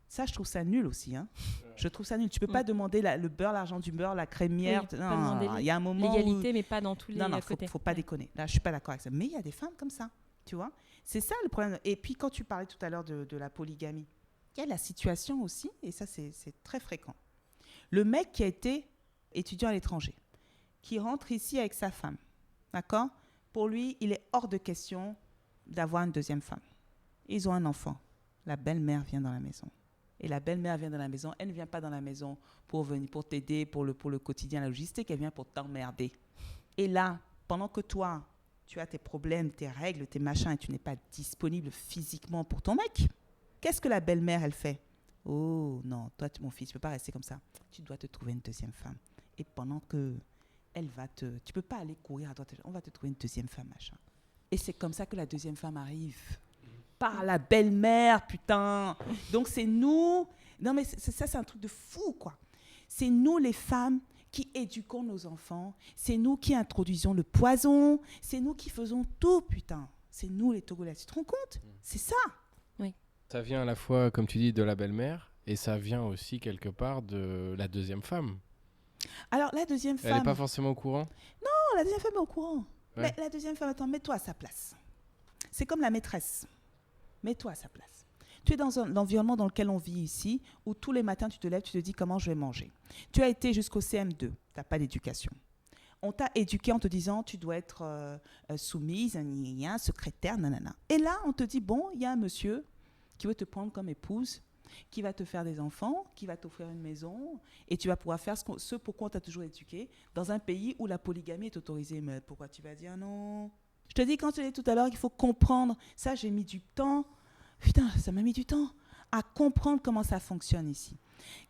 Ça, je trouve ça nul aussi. Hein. Je trouve ça nul. Tu ne peux pas demander le beurre, l'argent du beurre, la crémière. Oui, non, il y a un moment l'égalité, mais pas dans tous les côtés. Non, faut pas déconner. Là, je suis pas d'accord avec ça. Mais il y a des femmes comme ça, tu vois. C'est ça le problème. Et puis, quand tu parlais tout à l'heure de la polygamie, il y a la situation aussi, et ça, c'est très fréquent. Le mec qui a été étudiant à l'étranger, qui rentre ici avec sa femme, d'accord? Pour lui, il est hors de question d'avoir une deuxième femme. Ils ont un enfant. La belle-mère vient dans la maison. Et la belle-mère vient dans la maison. Elle ne vient pas dans la maison pour t'aider pour le quotidien, la logistique. Elle vient pour t'emmerder. Et là, pendant que toi, tu as tes problèmes, tes règles, tes machins, et tu n'es pas disponible physiquement pour ton mec, qu'est-ce que la belle-mère, elle fait? Oh non, toi, mon fils, tu ne peux pas rester comme ça. Tu dois te trouver une deuxième femme. Et pendant que elle va tu ne peux pas aller courir à droite, on va te trouver une deuxième femme, machin. Et c'est comme ça que la deuxième femme arrive. Par la belle-mère, putain. Donc c'est nous. Non mais ça, c'est un truc de fou, quoi. C'est nous les femmes qui éduquons nos enfants. C'est nous qui introduisons le poison. C'est nous qui faisons tout, putain. C'est nous les Togolais. Tu te rends compte? C'est ça. Oui. Ça vient à la fois, comme tu dis, de la belle-mère, et ça vient aussi quelque part de la deuxième femme. Alors la deuxième femme. Elle n'est pas forcément au courant? Non, la deuxième femme est au courant. Ouais. Mais la deuxième femme, attends, mets-toi à sa place. C'est comme la maîtresse. Mets-toi à sa place. Tu es dans l'environnement dans lequel on vit ici, où tous les matins, tu te lèves, tu te dis comment je vais manger. Tu as été jusqu'au CM2, tu n'as pas d'éducation. On t'a éduqué en te disant tu dois être soumise, secrétaire, nanana. Et là, on te dit, bon, il y a un monsieur qui veut te prendre comme épouse, qui va te faire des enfants, qui va t'offrir une maison, et tu vas pouvoir faire ce pourquoi on t'a toujours éduqué, dans un pays où la polygamie est autorisée. Mais pourquoi tu vas dire non? Je te dis, quand tu l'as dit tout à l'heure, qu'il faut comprendre. Ça, j'ai mis du temps. Putain, ça m'a mis du temps à comprendre comment ça fonctionne ici.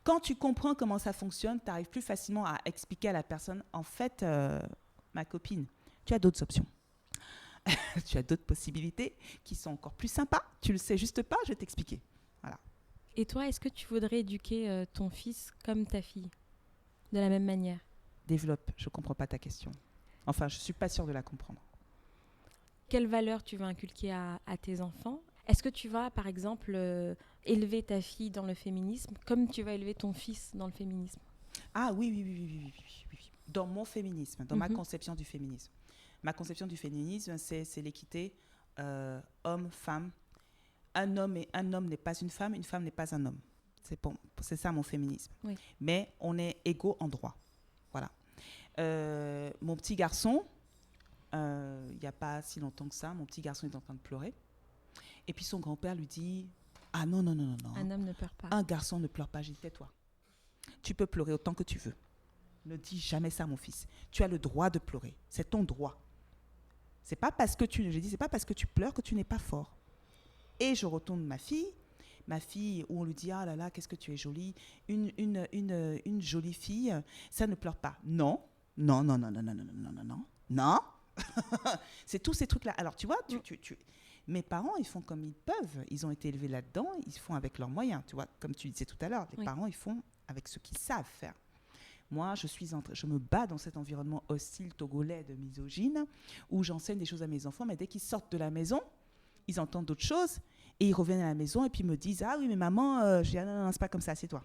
Quand tu comprends comment ça fonctionne, tu arrives plus facilement à expliquer à la personne, en fait, ma copine, tu as d'autres options. Tu as d'autres possibilités qui sont encore plus sympas. Tu le sais juste pas, je vais t'expliquer. Voilà. Et toi, est-ce que tu voudrais éduquer ton fils comme ta fille, de la même manière? Développe, je comprends pas ta question. Enfin, je suis pas sûre de la comprendre. Quelles valeurs tu vas inculquer à tes enfants? Est-ce que tu vas, par exemple, élever ta fille dans le féminisme comme tu vas élever ton fils dans le féminisme? Ah oui. Dans mon féminisme, dans ma conception du féminisme. Ma conception du féminisme, c'est l'équité homme-femme. Un homme n'est pas une femme n'est pas un homme. C'est ça mon féminisme. Oui. Mais on est égaux en droit. Voilà. Mon petit garçon, il n'y a pas si longtemps que ça, mon petit garçon est en train de pleurer. Et puis son grand-père lui dit « Ah non. Un homme ne pleure pas. Un garçon ne pleure pas. » J'ai dit « Tais-toi. Tu peux pleurer autant que tu veux. Ne dis jamais ça, mon fils. Tu as le droit de pleurer. C'est ton droit. C'est pas parce que c'est pas parce que tu pleures que tu n'es pas fort. » Et je retourne ma fille, où on lui dit « Ah là là, qu'est-ce que tu es jolie. Une jolie fille, ça ne pleure pas. » Non. C'est tous ces trucs-là. Alors, tu vois, mes parents, ils font comme ils peuvent. Ils ont été élevés là-dedans. Ils font avec leurs moyens. Tu vois, comme tu disais tout à l'heure, les parents, ils font avec ce qu'ils savent faire. Moi, je me bats dans cet environnement hostile togolais de misogyne où j'enseigne des choses à mes enfants, mais dès qu'ils sortent de la maison, ils entendent d'autres choses et ils reviennent à la maison et puis ils me disent « Ah oui, mais maman, je dis, ah, non, c'est pas comme ça, c'est toi.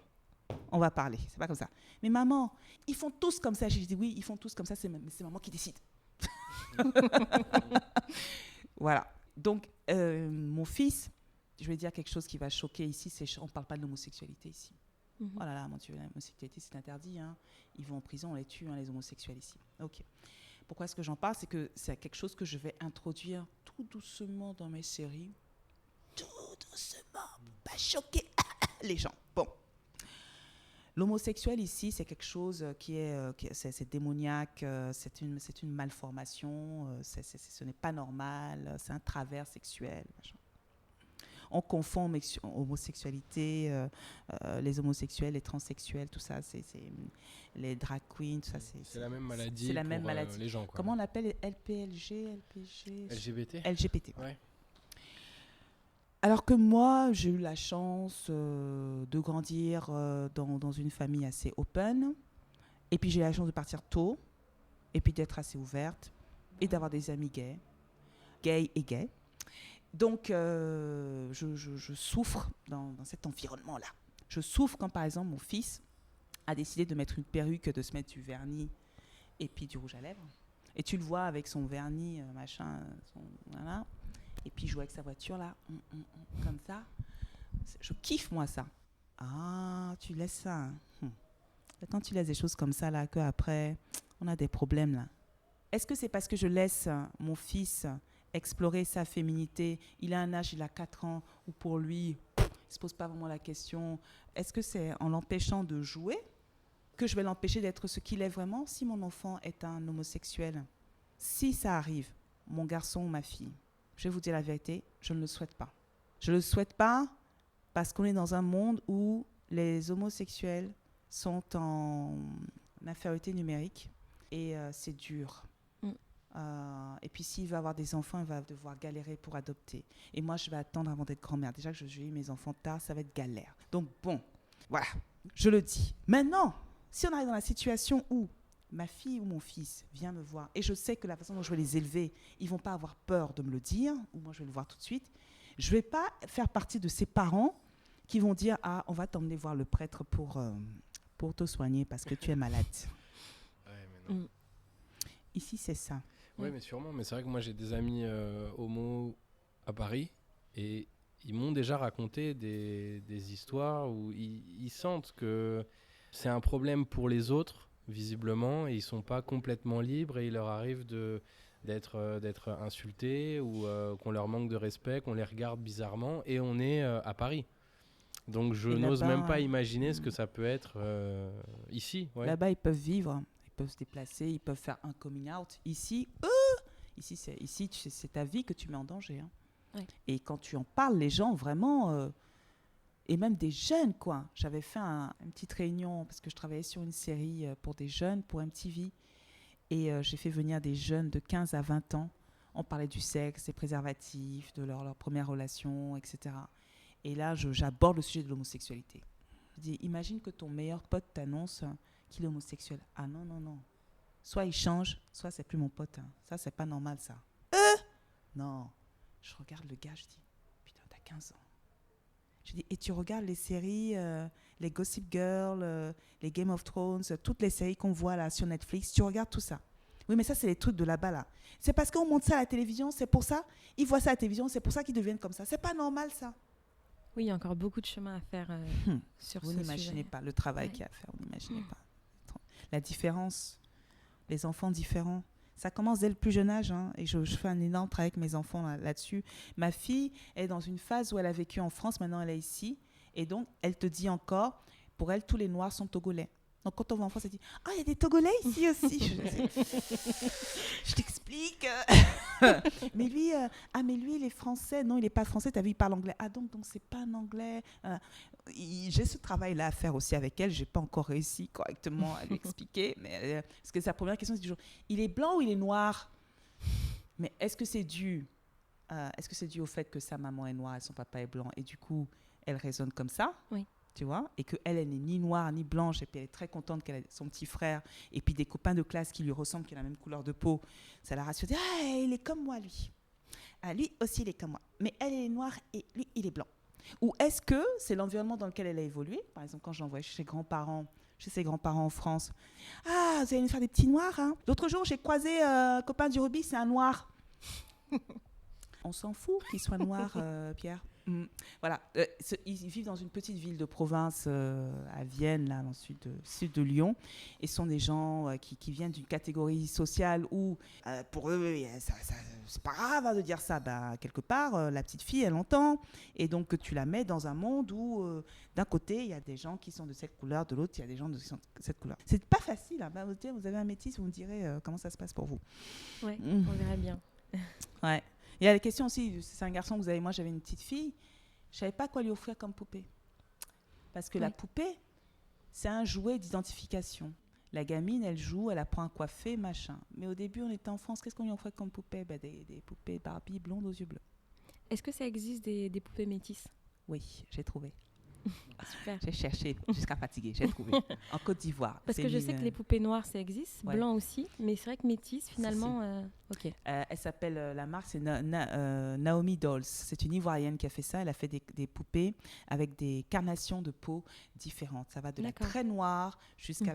On va parler, c'est pas comme ça. Mais maman, ils font tous comme ça. » J'ai dit « Oui, ils font tous comme ça, c'est maman qui décide. » Voilà. Donc, mon fils, je vais dire quelque chose qui va choquer ici, on ne parle pas de l'homosexualité ici. Oh là là, mon Dieu, l'homosexualité, c'est interdit. Hein. Ils vont en prison, on les tue, hein, les homosexuels ici. Ok. Pourquoi est-ce que j'en parle? C'est que c'est quelque chose que je vais introduire tout doucement dans mes séries. Tout doucement, pour pas choquer les gens. Bon. L'homosexuel ici, c'est quelque chose c'est démoniaque, c'est une malformation, ce n'est pas normal, c'est un travers sexuel. Machin. On confond homosexualité, les homosexuels, les transsexuels, tout ça, c'est les drag queens, tout ça. C'est la même maladie c'est la pour même maladie. Les gens. Quoi. Comment on l'appelle? LPG LGBT. LGBT. Ouais. Alors que moi, j'ai eu la chance de grandir dans une famille assez open. Et puis, j'ai eu la chance de partir tôt. Et puis, d'être assez ouverte. Et d'avoir des amis gays et gays. Donc, je souffre dans cet environnement-là. Je souffre quand, par exemple, mon fils a décidé de mettre une perruque, de se mettre du vernis et puis du rouge à lèvres. Et tu le vois avec son vernis, machin, voilà. Et puis, il joue avec sa voiture, là, comme ça. Je kiffe, moi, ça. Ah, tu laisses ça. Quand tu laisses des choses comme ça, là, qu'après, on a des problèmes, là. Est-ce que c'est parce que je laisse mon fils explorer sa féminité? Il a un âge, il a 4 ans, où pour lui, il ne se pose pas vraiment la question. Est-ce que c'est en l'empêchant de jouer que je vais l'empêcher d'être ce qu'il est vraiment? Si mon enfant est un homosexuel, si ça arrive, mon garçon ou ma fille, je vais vous dire la vérité, je ne le souhaite pas. Je ne le souhaite pas parce qu'on est dans un monde où les homosexuels sont en infériorité numérique et c'est dur. Et puis s'il va avoir des enfants, il va devoir galérer pour adopter. Et moi, je vais attendre avant d'être grand-mère. Déjà que je vais eu mes enfants tard, ça va être galère. Donc bon, voilà, je le dis. Maintenant, si on arrive dans la situation où ma fille ou mon fils vient me voir, et je sais que la façon dont je vais les élever, ils ne vont pas avoir peur de me le dire, ou moi je vais le voir tout de suite, je ne vais pas faire partie de ces parents qui vont dire « Ah, on va t'emmener voir le prêtre pour te soigner parce que tu es malade. » Ouais, mais non. Ici, c'est ça. Oui, mais sûrement. Mais c'est vrai que moi, j'ai des amis homo à Paris et ils m'ont déjà raconté des histoires où ils sentent que c'est un problème pour les autres, visiblement, et ils ne sont pas complètement libres et il leur arrive d'être insultés ou qu'on leur manque de respect, qu'on les regarde bizarrement et on est à Paris. Donc je n'ose même pas imaginer ce que ça peut être ici. Ouais. Là-bas, ils peuvent vivre. Ils peuvent se déplacer, ils peuvent faire un coming out. Ici, c'est ta vie que tu mets en danger. Hein. Ouais. Et quand tu en parles, les gens, vraiment, et même des jeunes, quoi. J'avais fait une petite réunion, parce que je travaillais sur une série pour des jeunes, pour MTV. Et j'ai fait venir des jeunes de 15 à 20 ans. On parlait du sexe, des préservatifs, de leur première relation, etc. Et là, j'aborde le sujet de l'homosexualité. Je dis, imagine que ton meilleur pote t'annonce qu'il est homosexuel. Ah non, non, non. Soit il change, soit c'est plus mon pote. Hein. Ça, c'est pas normal, ça. Non. Je regarde le gars, je dis, putain, t'as 15 ans. Je dis, et tu regardes les séries, les Gossip Girl, les Game of Thrones, toutes les séries qu'on voit là sur Netflix, tu regardes tout ça. Oui, mais ça, c'est les trucs de là-bas, là. C'est parce qu'on monte ça à la télévision, c'est pour ça. Ils voient ça à la télévision, c'est pour ça qu'ils deviennent comme ça. C'est pas normal, ça. Oui, il y a encore beaucoup de chemin à faire sur ce Vous sujet. n'imaginez pas le travail qu'il y a à faire, vous n'imaginez pas. La différence, les enfants différents, ça commence dès le plus jeune âge, hein, et je fais un énorme travail avec mes enfants là-dessus. Ma fille est dans une phase où elle a vécu en France, maintenant elle est ici, et donc elle te dit encore, pour elle, tous les Noirs sont Togolais. Donc quand on va en France, elle dit « Ah, il y a des Togolais ici aussi !» Je t'explique. mais lui, il est français. Non, il n'est pas français, t'as vu, il parle anglais. Ah, donc c'est pas un anglais. J'ai ce travail-là à faire aussi avec elle. Je n'ai pas encore réussi correctement à lui expliquer. Mais, parce que sa première question, c'est toujours, il est blanc ou il est noir? Mais est-ce que c'est dû au fait que sa maman est noire et son papa est blanc, et du coup, elle raisonne comme ça? Oui. Tu vois, et qu'elle n'est ni noire ni blanche, et puis elle est très contente qu'elle ait son petit frère, et puis des copains de classe qui lui ressemblent, qui ont la même couleur de peau, ça la rassure. Ah, il est comme moi, lui. Ah, lui aussi, il est comme moi. Mais elle est noire et lui, il est blanc. Ou est-ce que c'est l'environnement dans lequel elle a évolué? Par exemple, quand je l'envoie chez ses grands-parents en France. Ah, vous allez nous faire des petits noirs, hein? L'autre jour, j'ai croisé un copain du rugby, c'est un noir. On s'en fout qu'ils soient noirs, Pierre. Voilà. Ils vivent dans une petite ville de province à Vienne, là, dans le sud de Lyon. Et ce sont des gens qui viennent d'une catégorie sociale où, pour eux, c'est pas grave de dire ça. Quelque part, la petite fille, elle entend. Et donc, tu la mets dans un monde où, d'un côté, il y a des gens qui sont de cette couleur, de l'autre, il y a des gens de cette couleur. C'est pas facile. Hein. Vous avez un métis, vous me direz comment ça se passe pour vous. Oui, on verra bien. Ouais. Il y a la question aussi, c'est un garçon que vous avez, moi j'avais une petite fille, je ne savais pas quoi lui offrir comme poupée. Parce que la poupée, c'est un jouet d'identification. La gamine, elle joue, elle apprend à coiffer, machin. Mais au début, on était en France, qu'est-ce qu'on lui offrait comme poupée ? Des poupées Barbie blondes aux yeux bleus. Est-ce que ça existe des poupées métisses ? Oui, j'ai trouvé. Super. J'ai cherché jusqu'à fatiguer, j'ai trouvé. En Côte d'Ivoire. Parce que je sais que les poupées noires, ça existe, blanc aussi, mais c'est vrai que métisse, finalement, ok. Elle s'appelle, la marque, c'est Naomi Dolls. C'est une Ivoirienne qui a fait ça. Elle a fait des poupées avec des carnations de peau différentes. Ça va de la très noire jusqu'à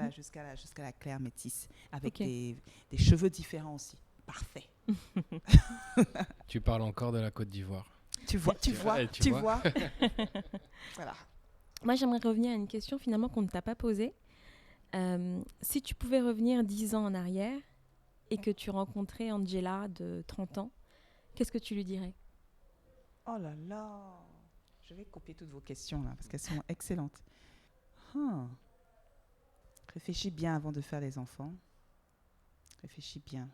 la claire métisse, avec des cheveux différents aussi. Parfait. Tu parles encore de la Côte d'Ivoire. Tu vois. Voilà. Moi, j'aimerais revenir à une question finalement qu'on ne t'a pas posée. Si tu pouvais revenir 10 ans en arrière et que tu rencontrais Angela de 30 ans, qu'est-ce que tu lui dirais ? Oh là là, je vais copier toutes vos questions là parce qu'elles sont excellentes. Réfléchis bien avant de faire les enfants. Réfléchis bien.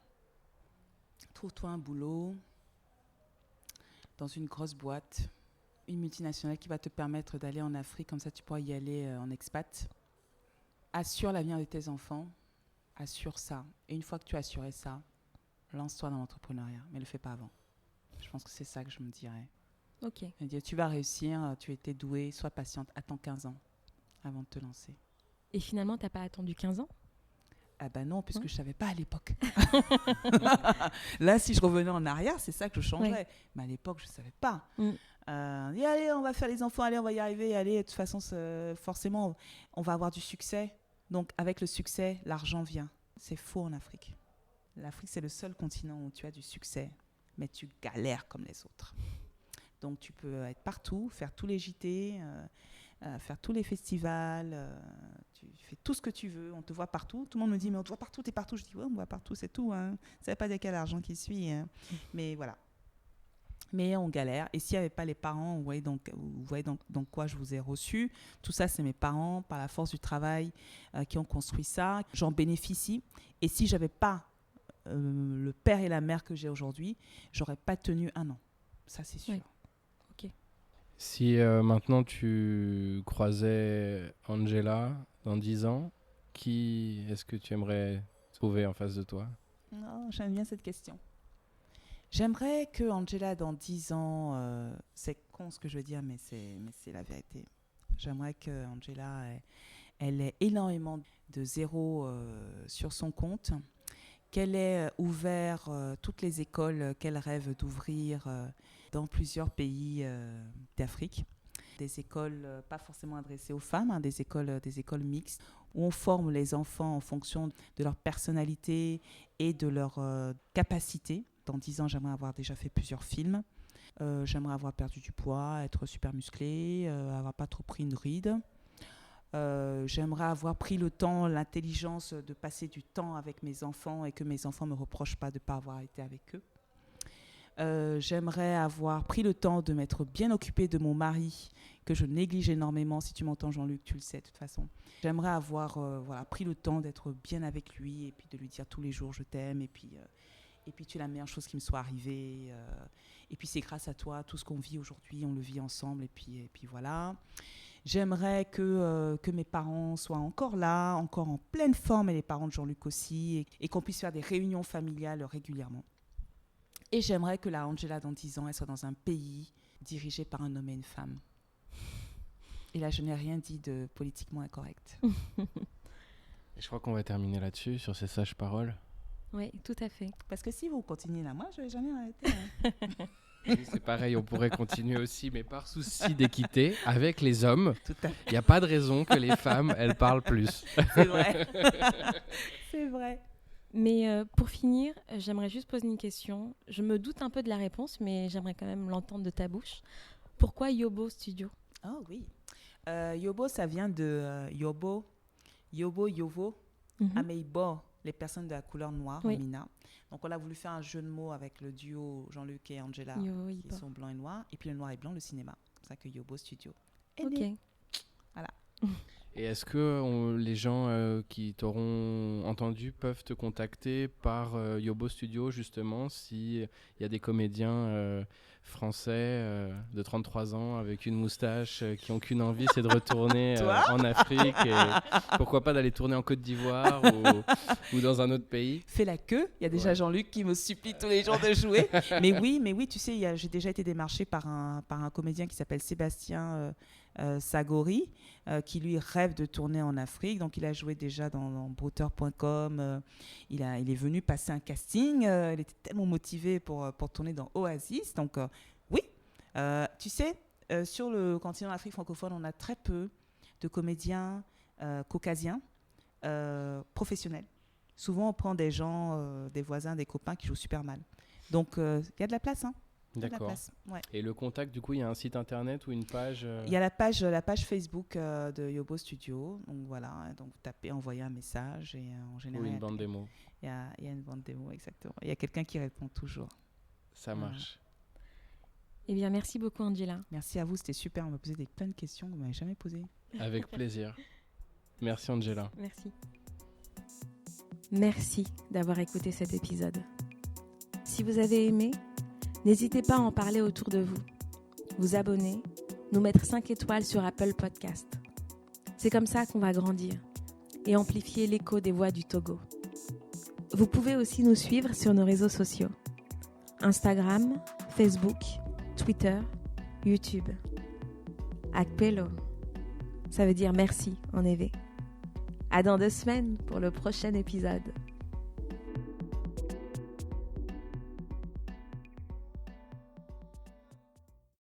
Trouve-toi un boulot dans une grosse boîte, une multinationale qui va te permettre d'aller en Afrique, comme ça tu pourras y aller en expat. Assure l'avenir de tes enfants, assure ça. Et une fois que tu as assuré ça, lance-toi dans l'entrepreneuriat, mais ne le fais pas avant. Je pense que c'est ça que je me dirais. Ok. Tu vas réussir, tu étais douée, sois patiente, attends 15 ans avant de te lancer. Et finalement, tu n'as pas attendu 15 ans ? Ah ben non, puisque je ne savais pas à l'époque. Là, si je revenais en arrière, c'est ça que je changerais. Mais à l'époque, je ne savais pas. Allez, on va faire les enfants, allez, on va y arriver. Allez, de toute façon, forcément, on va avoir du succès. Donc, avec le succès, l'argent vient. C'est faux en Afrique. L'Afrique, c'est le seul continent où tu as du succès, mais tu galères comme les autres. Donc, tu peux être partout, faire tous les JT, faire tous les festivals, tu fais tout ce que tu veux, on te voit partout. Tout le monde me dit, mais on te voit partout, t'es partout. Je dis, ouais, on me voit partout, c'est tout. Hein. Ça ne veut pas dire qu'il y a l'argent qui suit. Hein. Mais voilà. Mais on galère. Et s'il n'y avait pas les parents, vous voyez donc quoi je vous ai reçu. Tout ça, c'est mes parents, par la force du travail, qui ont construit ça. J'en bénéficie. Et si je n'avais pas le père et la mère que j'ai aujourd'hui, je n'aurais pas tenu 1 an. Ça, c'est sûr. Oui. Ok. Si maintenant tu croisais Angela dans 10 ans, qui est-ce que tu aimerais trouver en face de toi ? Oh, j'aime bien cette question. J'aimerais que Angela, dans 10 ans, c'est con ce que je veux dire, mais c'est la vérité. J'aimerais que Angela, elle ait énormément de zéros sur son compte, qu'elle ait ouvert toutes les écoles qu'elle rêve d'ouvrir dans plusieurs pays d'Afrique. Des écoles pas forcément adressées aux femmes, hein, des écoles mixtes, où on forme les enfants en fonction de leur personnalité et de leur capacité. Dans 10 ans, j'aimerais avoir déjà fait plusieurs films. J'aimerais avoir perdu du poids, être super musclée, avoir pas trop pris une ride. J'aimerais avoir pris le temps, l'intelligence de passer du temps avec mes enfants et que mes enfants ne me reprochent pas de ne pas avoir été avec eux. J'aimerais avoir pris le temps de m'être bien occupée de mon mari, que je néglige énormément. Si tu m'entends, Jean-Luc, tu le sais de toute façon. J'aimerais avoir pris le temps d'être bien avec lui et puis de lui dire tous les jours « je t'aime » et puis tu es la meilleure chose qui me soit arrivée. Et puis c'est grâce à toi, tout ce qu'on vit aujourd'hui, on le vit ensemble et puis voilà. J'aimerais que mes parents soient encore là, encore en pleine forme, et les parents de Jean-Luc aussi, et qu'on puisse faire des réunions familiales régulièrement. Et j'aimerais que la Angela, dans 10 ans, elle soit dans un pays dirigé par un homme et une femme. Et là, je n'ai rien dit de politiquement incorrect. Et je crois qu'on va terminer là-dessus, sur ces sages paroles. Oui, tout à fait. Parce que si vous continuez là, moi, je ne vais jamais arrêter. Hein. Oui, c'est pareil, on pourrait continuer aussi, mais par souci d'équité, avec les hommes, Tout à fait. il n'y a pas de raison que les femmes, elles parlent plus. C'est vrai. C'est vrai. Mais pour finir, j'aimerais juste poser une question. Je me doute un peu de la réponse, mais j'aimerais quand même l'entendre de ta bouche. Pourquoi Yobo Studio? Oh oui. Yobo, ça vient de Yobo, Yovo, Ameibo, les personnes de la couleur noire, Oui. Mina. Donc, on a voulu faire un jeu de mots avec le duo Jean-Luc et Angela, Yobo, qui Ibo. sont blancs et noirs. Et puis, le noir et blanc, le cinéma. C'est pour ça que Yobo Studio est Ok. né. Et est-ce que les gens qui t'auront entendu peuvent te contacter par Yobo Studio, justement, s'il y a des comédiens français de 33 ans avec une moustache qui n'ont qu'une envie, c'est de retourner en Afrique et pourquoi pas d'aller tourner en Côte d'Ivoire ou dans un autre pays? Fais la queue. Il y a déjà Ouais. Jean-Luc qui me supplie tous les jours de jouer. mais oui, tu sais, j'ai déjà été démarchée par un comédien qui s'appelle Sébastien Sagori, qui lui rêve de tourner en Afrique. Donc, il a joué déjà dans Brouter.com. Il est venu passer un casting. Il était tellement motivé pour tourner dans Oasis. Donc, oui. Tu sais, sur le continent d'Afrique francophone, on a très peu de comédiens caucasiens professionnels. Souvent, on prend des gens, des voisins, des copains qui jouent super mal. Donc, il y a de la place, hein. Il y a de la D'accord. place, ouais. Et le contact, du coup, il y a un site internet ou une page Il y a la page Facebook de Yobo Studio. Donc voilà, donc vous tapez, envoyez un message et en ou général, une bande démo? il y a une bande démo, exactement. Il y a quelqu'un qui répond toujours. Ça Voilà. marche. Eh bien, merci beaucoup, Angela. Merci à vous, c'était super. On m'a posé plein de questions que vous m'avez jamais posées. Avec plaisir. Merci, Angela. Merci. Merci d'avoir écouté cet épisode. Si vous avez aimé, n'hésitez pas à en parler autour de vous, vous abonner, nous mettre 5 étoiles sur Apple Podcast. C'est comme ça qu'on va grandir et amplifier l'écho des voix du Togo. Vous pouvez aussi nous suivre sur nos réseaux sociaux. Instagram, Facebook, Twitter, YouTube. Akpelo, ça veut dire merci en évé. À dans 2 semaines pour le prochain épisode.